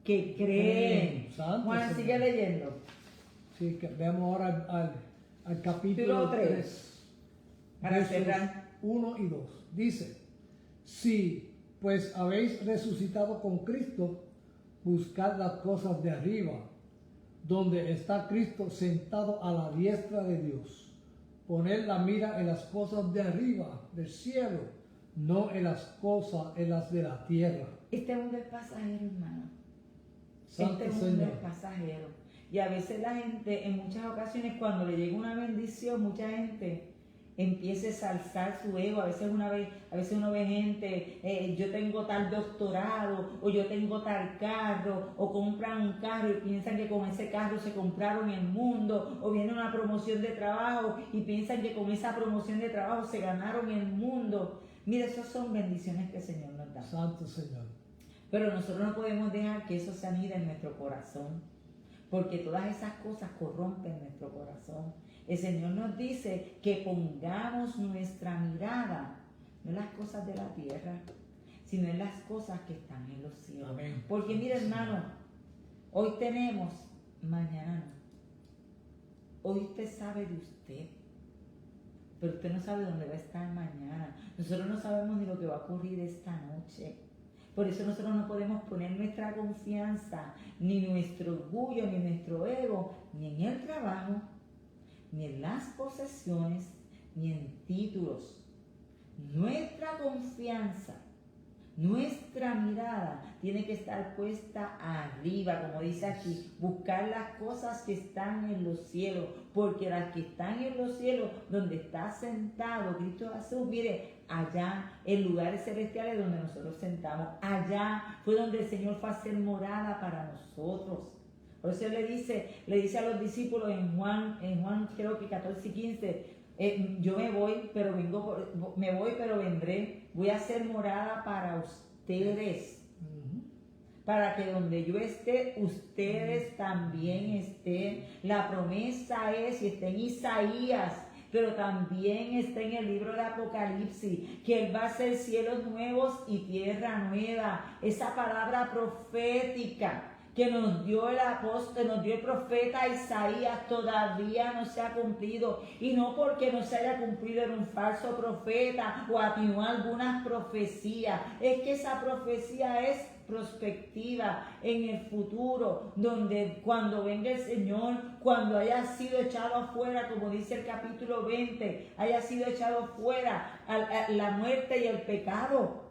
que creen. Santo Juan, Señor. sigue leyendo. Sí, que veamos ahora al capítulo Capítulo 3. 3, Para versos cerrar. 1 y 2. Dice, si pues habéis resucitado con Cristo, buscad las cosas de arriba, donde está Cristo sentado a la diestra de Dios. Poned la mira en las cosas de arriba, del cielo, no en las cosas, en las de la tierra. Este mundo es pasajero, hermano. Santo Este mundo Señor. es pasajero. Y a veces la gente, en muchas ocasiones, cuando le llega una bendición, mucha gente empieza a exaltar su ego. A veces uno ve gente, yo tengo tal doctorado, o yo tengo tal carro, o compran un carro y piensan que con ese carro se compraron el mundo, o viene una promoción de trabajo y piensan que con esa promoción de trabajo se ganaron el mundo. Mira, esas son bendiciones que el Señor nos da. Santo Señor. Pero nosotros no podemos dejar que eso se anide en nuestro corazón, porque todas esas cosas corrompen nuestro corazón. El Señor nos dice que pongamos nuestra mirada no en las cosas de la tierra, sino en las cosas que están en los cielos. Amén. Porque mire, hermano, hoy tenemos, mañana no. Hoy usted sabe de usted, pero usted no sabe dónde va a estar mañana. Nosotros no sabemos ni lo que va a ocurrir esta noche. Por eso nosotros no podemos poner nuestra confianza, ni nuestro orgullo, ni nuestro ego, ni en el trabajo, ni en las posesiones, ni en títulos. Nuestra confianza, nuestra mirada tiene que estar puesta arriba, como dice aquí, buscar las cosas que están en los cielos, porque las que están en los cielos, donde está sentado Cristo Jesús, mire, allá en lugares celestiales donde nosotros sentamos, allá fue donde el Señor fue a hacer morada para nosotros. Por eso le dice a los discípulos en Juan creo que 14 y 15, yo me voy, pero vendré, voy a hacer morada para ustedes, para que donde yo esté, ustedes también estén. La promesa es, y está en Isaías, pero también está en el libro de Apocalipsis, que Él va a hacer cielos nuevos y tierra nueva. Esa palabra profética que nos dio el apóstol, nos dio el profeta Isaías, todavía no se ha cumplido. Y no porque no se haya cumplido en un falso profeta o atinó algunas profecías, es que esa profecía es prospectiva en el futuro, donde cuando venga el Señor, cuando haya sido echado afuera, como dice el capítulo 20, haya sido echado fuera la muerte y el pecado,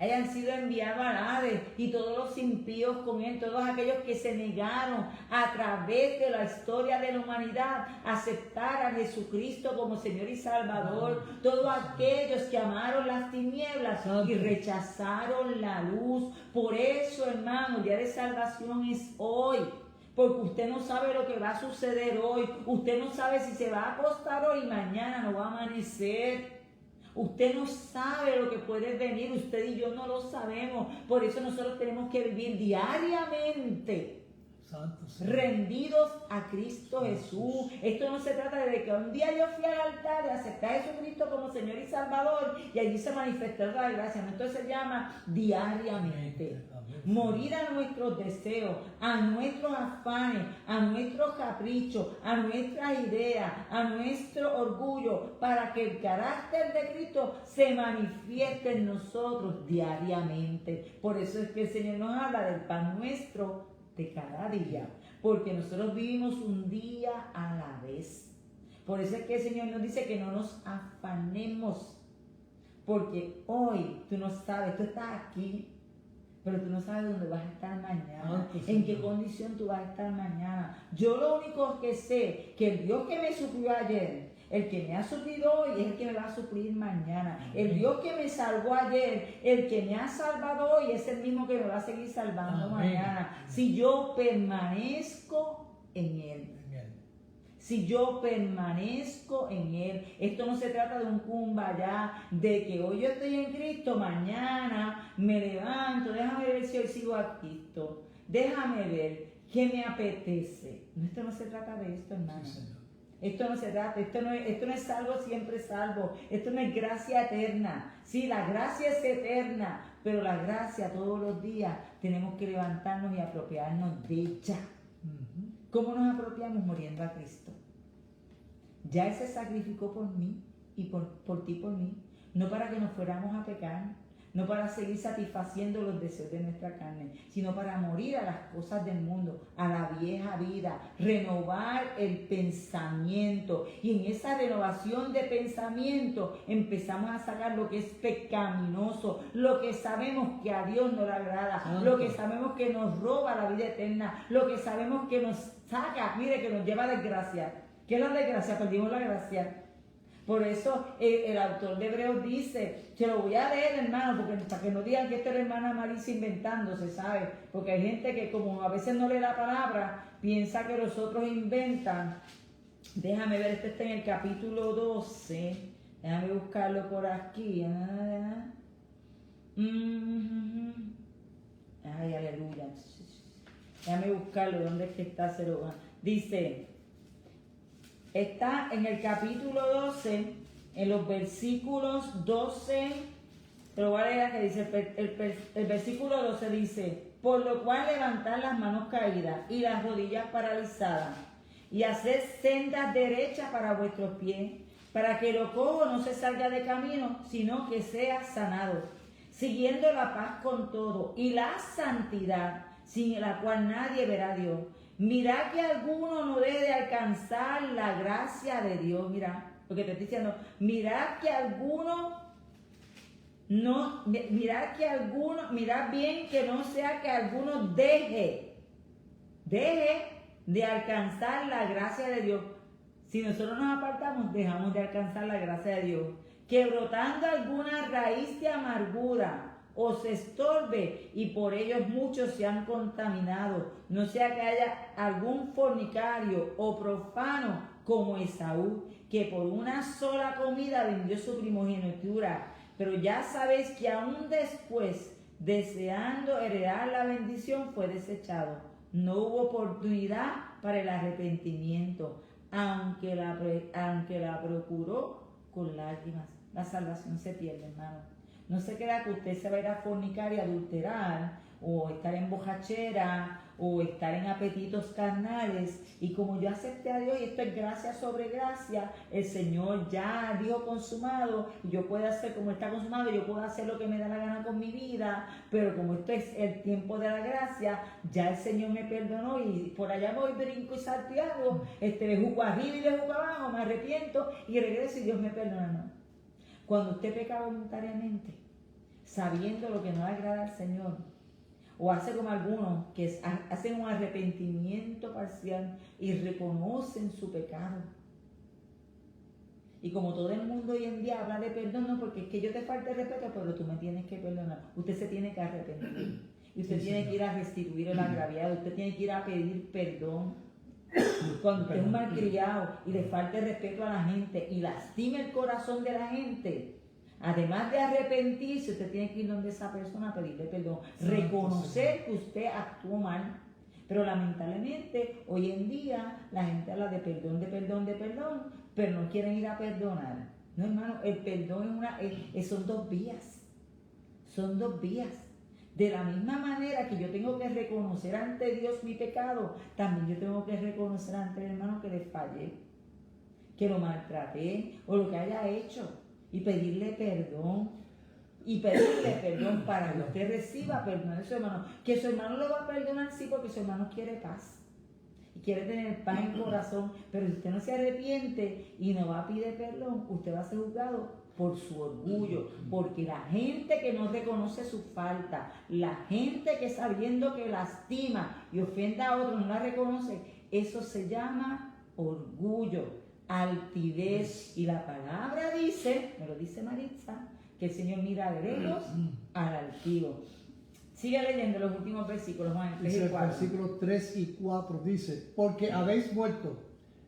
hayan sido enviados al Hades, y todos los impíos con él, todos aquellos que se negaron a través de la historia de la humanidad a aceptar a Jesucristo como Señor y Salvador, todos aquellos que amaron las tinieblas y rechazaron la luz. Por eso, hermano, el día de salvación es hoy. Porque usted no sabe lo que va a suceder hoy, usted no sabe si se va a acostar hoy y mañana no va a amanecer. Usted no sabe lo que puede venir, usted y yo no lo sabemos. Por eso nosotros tenemos que vivir diariamente rendidos a Cristo Jesús. Esto no se trata de que un día yo fui al altar y acepté a Jesucristo como Señor y Salvador y allí se manifestó la gracia. Esto se llama diariamente. Morir a nuestros deseos, a nuestros afanes, a nuestros caprichos, a nuestras ideas, a nuestro orgullo, para que el carácter de Cristo se manifieste en nosotros diariamente. Por eso es que el Señor nos habla del pan nuestro de cada día, porque nosotros vivimos un día a la vez. Por eso es que el Señor nos dice que no nos afanemos, porque hoy tú no sabes, tú estás aquí, pero tú no sabes dónde vas a estar mañana, en qué condición tú vas a estar mañana. Yo lo único que sé, que el Dios que me suplió ayer, El que me ha suplido hoy es el que me va a suplir mañana. El Dios que me salvó ayer, el que me ha salvado hoy es el mismo que me va a seguir salvando mañana. Si yo permanezco en Él. Si yo permanezco en Él. Esto no se trata de un kumbaya, de que hoy yo estoy en Cristo, mañana me levanto, déjame ver si hoy sigo a Cristo, déjame ver qué me apetece. No, esto no se trata de esto, hermano. Sí, esto no se trata, esto no es salvo siempre salvo, esto no es gracia eterna. Sí, la gracia es eterna, pero la gracia todos los días tenemos que levantarnos y apropiarnos de ella. ¿Cómo nos apropiamos? Muriendo a Cristo. Ya Él se sacrificó por mí y por ti, por mí. No para que nos fuéramos a pecar, no para seguir satisfaciendo los deseos de nuestra carne, sino para morir a las cosas del mundo, a la vieja vida, renovar el pensamiento. Y en esa renovación de pensamiento empezamos a sacar lo que es pecaminoso, lo que sabemos que a Dios no le agrada, lo que sabemos que nos roba la vida eterna, lo que sabemos que nos saca, mire, que nos lleva a desgracia. ¿Qué es la desgracia? Perdimos la gracia. Por eso el autor de Hebreos dice, se lo voy a leer, hermano, porque para que no digan que esta es la hermana Marisa inventándose, ¿sabe? Porque hay gente que como a veces no lee la palabra, piensa que los otros inventan. Déjame ver, este está en el capítulo 12. Déjame buscarlo por aquí. Ay, aleluya. Déjame buscarlo, ¿dónde es que está? Dice... Está en el capítulo 12, en los versículos 12, te lo voy a leer que dice, el versículo 12 dice, por lo cual levantad las manos caídas y las rodillas paralizadas, y haced sendas derechas para vuestros pies, para que lo cojo no se salga de camino, sino que sea sanado, siguiendo la paz con todo, y la santidad, sin la cual nadie verá a Dios. Mirad que alguno no deje de alcanzar la gracia de Dios. Mira, lo que te estoy diciendo. Mirad bien que no sea que alguno deje de alcanzar la gracia de Dios. Si nosotros nos apartamos, dejamos de alcanzar la gracia de Dios. Que brotando alguna raíz de amargura os estorbe y por ellos muchos se han contaminado, no sea que haya algún fornicario o profano como Esaú, que por una sola comida vendió su primogenitura, pero ya sabéis que aún después, deseando heredar la bendición, fue desechado. No hubo oportunidad para el arrepentimiento, aunque la procuró con lágrimas. La salvación se pierde, hermano. No se crea que usted se va a ir a fornicar y adulterar, o estar en bojachera, o estar en apetitos carnales. Y como yo acepté a Dios, y esto es gracia sobre gracia, el Señor ya dijo consumado, y yo puedo hacer como está consumado, yo puedo hacer lo que me da la gana con mi vida, pero como esto es el tiempo de la gracia, ya el Señor me perdonó, y por allá voy, brinco y salto y hago, le juzgo arriba y le juzgo abajo, me arrepiento, y regreso y Dios me perdona. No. Cuando usted peca voluntariamente, sabiendo lo que no le agrada al Señor, o hace como algunos que hacen un arrepentimiento parcial y reconocen su pecado. Y como todo el mundo hoy en día habla de perdón, no, porque es que yo te falte respeto, pero tú me tienes que perdonar. Usted se tiene que arrepentir. Y usted tiene que ir a restituir el agraviado. Usted tiene que ir a pedir perdón. Cuando usted es un malcriado y le falte respeto a la gente y lastime el corazón de la gente, además de arrepentirse, usted tiene que ir donde esa persona a pedirle perdón, reconocer que usted actuó mal. Pero lamentablemente hoy en día la gente habla de perdón, pero no quieren ir a perdonar. No, hermano, el perdón son dos vías. Son dos vías. De la misma manera que yo tengo que reconocer ante Dios mi pecado, también yo tengo que reconocer ante el hermano que le fallé, que lo maltraté o lo que haya hecho, y pedirle perdón. Y pedirle perdón para que usted reciba perdón de su hermano. Que su hermano lo va a perdonar, sí, porque su hermano quiere paz. Y quiere tener paz en corazón. Pero si usted no se arrepiente y no va a pedir perdón, usted va a ser juzgado por su orgullo, porque la gente que no reconoce su falta, la gente que sabiendo que lastima y ofende a otros no la reconoce, eso se llama orgullo. altivez. Y la palabra dice, me lo dice Maritza, que el Señor mira de lejos al altivo. Sigue leyendo los últimos versículos, Juan, 3 Dice y el 4. versículo 3 y 4, dice, porque habéis muerto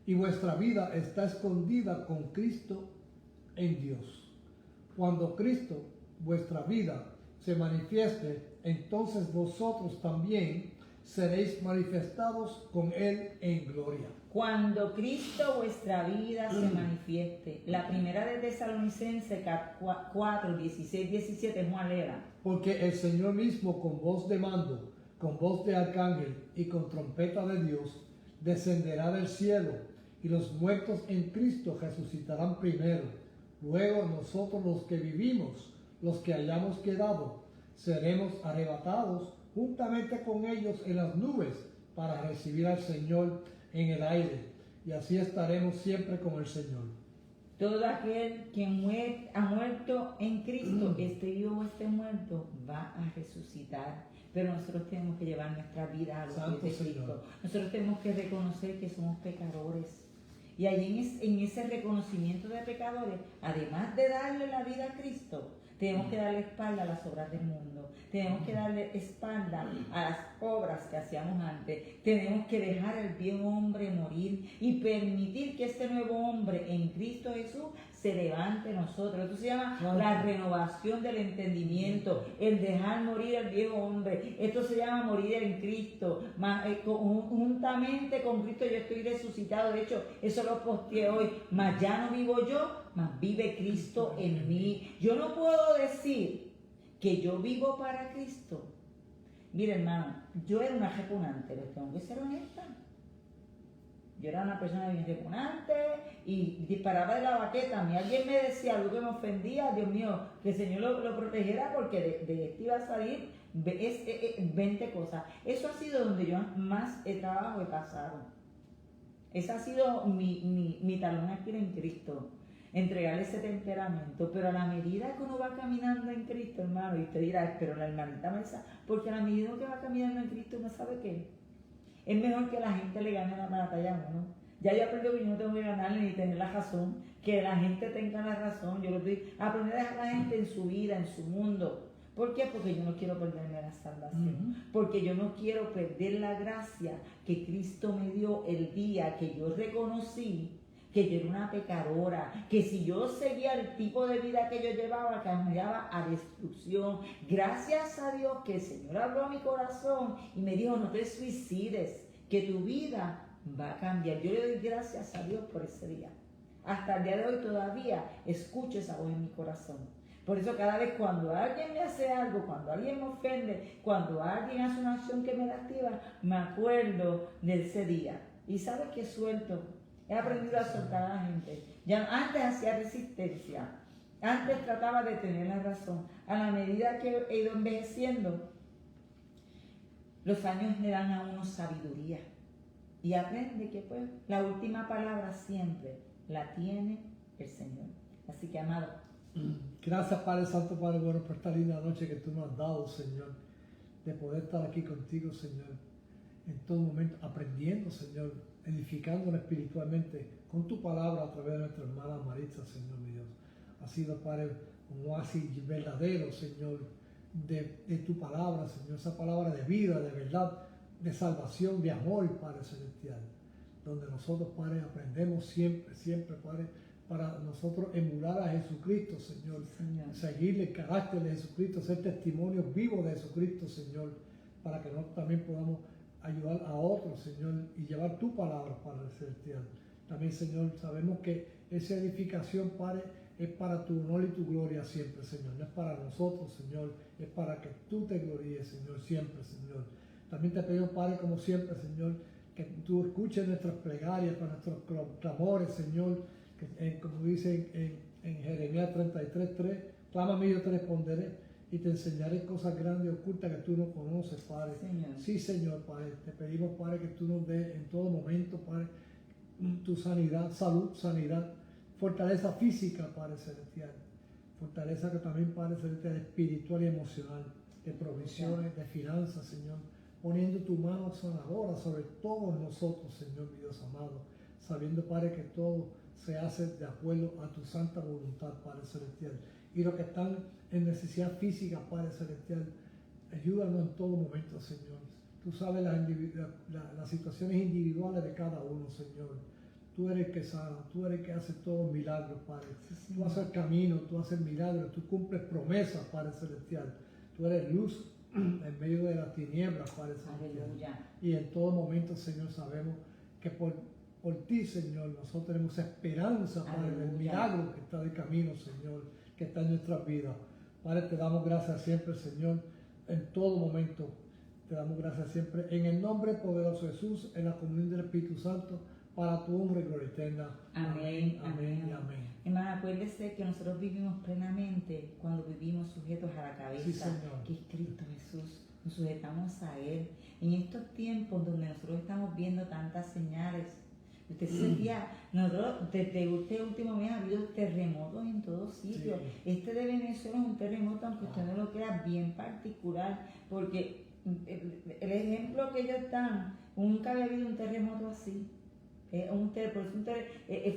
y vuestra vida está escondida con Cristo en Dios. Cuando Cristo, vuestra vida, se manifieste, entonces vosotros también seréis manifestados con Él en gloria. Cuando Cristo vuestra vida se manifieste. La primera de Tesalonicenses 4, 16, 17, Juan lea. Porque el Señor mismo con voz de mando, con voz de arcángel y con trompeta de Dios, descenderá del cielo, y los muertos en Cristo resucitarán primero. Luego nosotros los que vivimos, los que hayamos quedado, seremos arrebatados juntamente con ellos en las nubes para recibir al Señor en el aire, y así estaremos siempre con el Señor. Todo aquel que ha muerto en Cristo, esté vivo o esté muerto, va a resucitar. Pero nosotros tenemos que llevar nuestra vida a los pies de Cristo. Nosotros tenemos que reconocer que somos pecadores. Y allí en ese reconocimiento de pecadores, además de darle la vida a Cristo, tenemos que darle espalda a las obras del mundo. Tenemos que darle espalda a las obras que hacíamos antes. Tenemos que dejar el viejo hombre morir y permitir que este nuevo hombre en Cristo Jesús se levante en nosotros. Esto se llama la renovación del entendimiento, el dejar morir al viejo hombre. Esto se llama morir en Cristo. Juntamente con Cristo yo estoy resucitado. De hecho, eso lo posteé hoy. Mas ya no vivo yo, mas vive Cristo en mí. Yo no puedo decir que yo vivo para Cristo. Mira, hermano, yo era una repugnante, les tengo que ser honesta. Yo era una persona bien repugnante y disparaba de la baqueta. A mí alguien me decía algo que me ofendía, Dios mío, que el Señor lo protegiera porque de esto iba a salir 20 cosas. Eso ha sido donde yo más trabajo he pasado. Ese ha sido mi talón aquí en Cristo. Entregarle ese temperamento, pero a la medida que uno va caminando en Cristo, hermano, y usted dirá, pero la hermanita Melissa, porque a la medida que va caminando en Cristo, uno sabe qué, es mejor que la gente le gane la batalla a uno. Ya yo aprendí que yo no tengo que ganarle ni tener la razón, que la gente tenga la razón. Yo lo estoy aprendiendo a dejar a la gente en su vida, en su mundo. ¿Por qué? Porque yo no quiero perderme la salvación. Porque yo no quiero perder la gracia que Cristo me dio el día que yo reconocí que yo era una pecadora, que si yo seguía el tipo de vida que yo llevaba, caminaba a destrucción. Gracias a Dios que el Señor habló a mi corazón y me dijo, no te suicides, que tu vida va a cambiar. Yo le doy gracias a Dios por ese día. Hasta el día de hoy todavía escucho esa voz en mi corazón. Por eso cada vez cuando alguien me hace algo, cuando alguien me ofende, cuando alguien hace una acción que me lastima, me acuerdo de ese día. Y ¿sabes qué suelto? He aprendido a soltar a la gente. Ya antes hacía resistencia. Antes trataba de tener la razón. A la medida que he ido envejeciendo, los años le dan a uno sabiduría. Y aprende que pues la última palabra siempre la tiene el Señor. Así que, amado. Gracias, Padre Santo, Padre bueno, por esta linda noche que tú nos has dado, Señor. De poder estar aquí contigo, Señor. En todo momento, aprendiendo, Señor, edificándonos espiritualmente con tu palabra a través de nuestra hermana Maritza, Señor mi Dios. Ha sido, Padre, un oasis verdadero, Señor, de tu palabra, Señor. Esa palabra de vida, de verdad, de salvación, de amor, Padre Celestial. Donde nosotros, Padre, aprendemos siempre, Padre, para nosotros emular a Jesucristo, Señor. Seguirle el carácter de Jesucristo, ser testimonios vivos de Jesucristo, Señor, para que nosotros también podamos ayudar a otros, Señor, y llevar tu palabra, Padre Celestial. También, Señor, sabemos que esa edificación, Padre, es para tu honor y tu gloria siempre, Señor. No es para nosotros, Señor, es para que tú te gloríes, Señor, siempre, Señor. También te pido, Padre, como siempre, Señor, que tú escuches nuestras plegarias, para nuestros clamores, Señor, que, como dice en Jeremías 33:3, clámame y yo te responderé. Y te enseñaré cosas grandes y ocultas que tú no conoces, Padre. Señor. Sí, Señor, Padre. Te pedimos, Padre, que tú nos des en todo momento, Padre, tu sanidad, salud, sanidad, fortaleza física, Padre Celestial. Fortaleza que también, Padre Celestial, espiritual y emocional, de provisiones, de finanzas, Señor. Poniendo tu mano sanadora sobre todos nosotros, Señor, mi Dios amado. sabiendo, Padre, que todo se hace de acuerdo a tu santa voluntad, Padre Celestial. Y los que están en necesidad física, Padre Celestial, ayúdanos en todo momento, Señor. Tú sabes las situaciones individuales de cada uno, Señor. Tú eres el que sana, tú eres el que hace todos los milagros, Padre. Sí, Tú haces camino, tú haces milagros, tú cumples promesas, Padre Celestial. Tú eres luz en medio de las tinieblas, Padre Celestial. Aleluya. Y en todo momento, Señor, sabemos que por ti, Señor, nosotros tenemos esperanza, Padre, del Aleluya. milagro que está de camino, Señor, que está en nuestras vidas. Padre, te damos gracias siempre, Señor, en todo momento. Te damos gracias siempre en el nombre poderoso de Jesús, en la comunión del Espíritu Santo, para tu honra y gloria eterna. Amén, Amén y amén. amén. Hermana, acuérdese que nosotros vivimos plenamente cuando vivimos sujetos a la cabeza, Sí, Señor. que es Cristo Jesús. Nos sujetamos a Él. En estos tiempos donde nosotros estamos viendo tantas señales, usted se decía, nosotros desde este último mes ha habido terremotos en todos sitios. Sí. Este de Venezuela es un terremoto, aunque usted no lo crea, bien particular, porque el ejemplo que ellos dan, nunca había habido un terremoto así.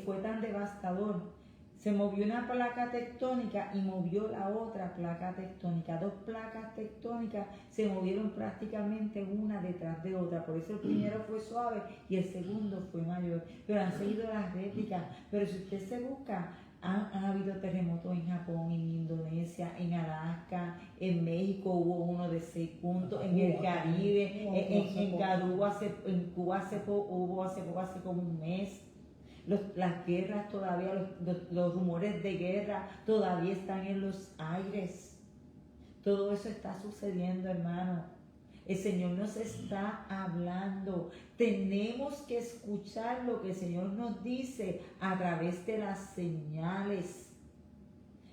Fue tan devastador. Se movió una placa tectónica y movió la otra placa tectónica. Dos placas tectónicas se movieron prácticamente una detrás de otra. Por eso el primero fue suave y el segundo fue mayor. Pero han seguido las réplicas. Pero si usted se busca, han habido terremotos en Japón, en Indonesia, en Alaska, en México hubo uno de 6 puntos, en el Caribe, en Cuba hace como un mes. Las guerras todavía, los rumores de guerra todavía están en los aires. Todo eso está sucediendo, hermano. El Señor nos está hablando. Tenemos que escuchar lo que el Señor nos dice a través de las señales.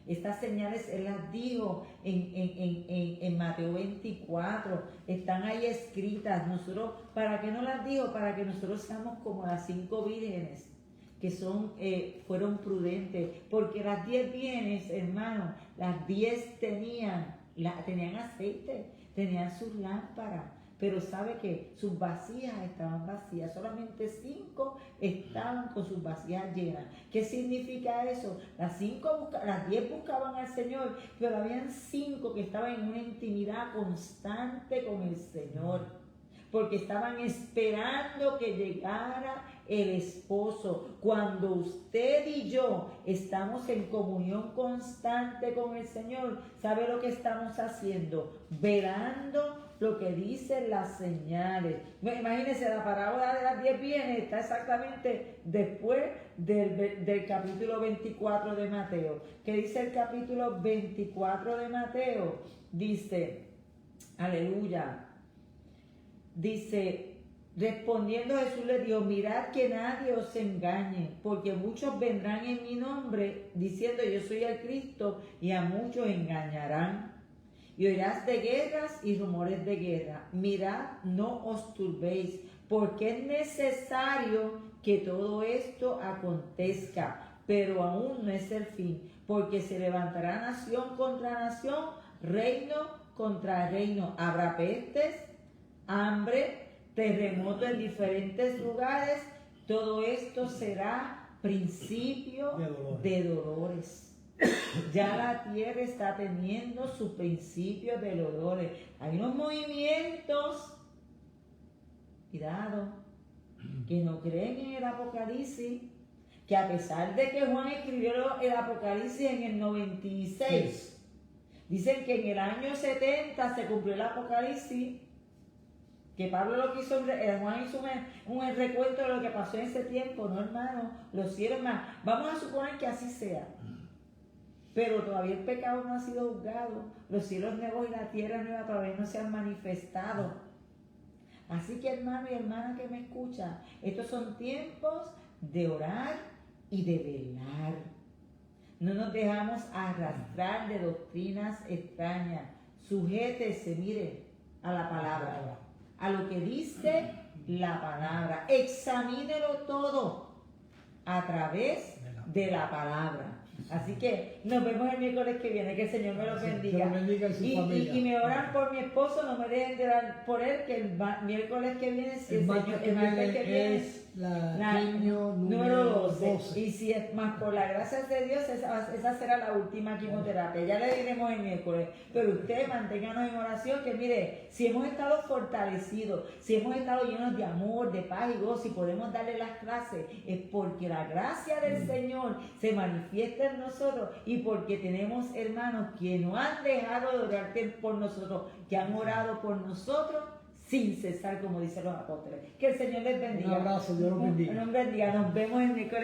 Estas señales Él las dijo en Mateo 24. Están ahí escritas. Nosotros, ¿para qué no las dijo? Para que nosotros seamos como las 5 vírgenes que fueron prudentes. Porque las 10 vírgenes, hermano, las 10 tenían aceite, tenían sus lámparas, pero sabe que sus vasijas estaban vacías, solamente 5 estaban con sus vasijas llenas. ¿Qué significa eso? Las 10 buscaban al Señor, pero habían 5 que estaban en una intimidad constante con el Señor, porque estaban esperando que llegara el esposo. Cuando usted y yo estamos en comunión constante con el Señor, ¿sabe lo que estamos haciendo? Velando lo que dicen las señales. Imagínense, la parábola de las 10 vírgenes está exactamente después del capítulo 24 de Mateo. ¿Qué dice el capítulo 24 de Mateo? Dice, aleluya, dice: respondiendo Jesús le dijo: mirad que nadie os engañe, porque muchos vendrán en mi nombre diciendo yo soy el Cristo, y a muchos engañarán. Y oirás de guerras y rumores de guerra. Mirad, no os turbéis, porque es necesario que todo esto acontezca, pero aún no es el fin, porque se levantará nación contra nación, reino contra reino. Habrá pestes, hambre, terremoto en diferentes lugares. Todo esto será principio de dolores. Ya la tierra está teniendo su principio de dolores. Hay unos movimientos, cuidado, que no creen en el Apocalipsis, que a pesar de que Juan escribió el Apocalipsis en el 96, dicen que en el año 70 se cumplió el Apocalipsis, que Pablo lo quiso, Juan hizo un recuento de lo que pasó en ese tiempo. No, hermano, los cielos, hermano, vamos a suponer que así sea, pero todavía el pecado no ha sido juzgado, los cielos nuevos y la tierra nueva todavía no se han manifestado. Así que, hermano y hermana que me escucha, estos son tiempos de orar y de velar. No nos dejamos arrastrar de doctrinas extrañas. Sujétese, mire, a la palabra, a lo que dice la palabra. Examínelo todo a través de la palabra. Así que nos vemos el miércoles que viene, que el Señor me los bendiga. Que lo bendiga y su familia. Y me oran por mi esposo, no me dejen de orar por él, que el miércoles que viene, si el martes que viene es la quimio número 12. Y si es más por la gracia de Dios, esa será la última quimioterapia. Ya le diremos el miércoles. Pero usted manténganos en oración, que mire, si hemos estado fortalecidos, si hemos estado llenos de amor, de paz y gozo, y podemos darle las clases, es porque la gracia del Señor se manifiesta en nosotros y porque tenemos hermanos que no han dejado de orar por nosotros, que han orado por nosotros sin cesar, como dicen los apóstoles. Que el Señor les bendiga. Un abrazo, Dios los bendiga. Nos bendiga. Nos vemos en el miércoles.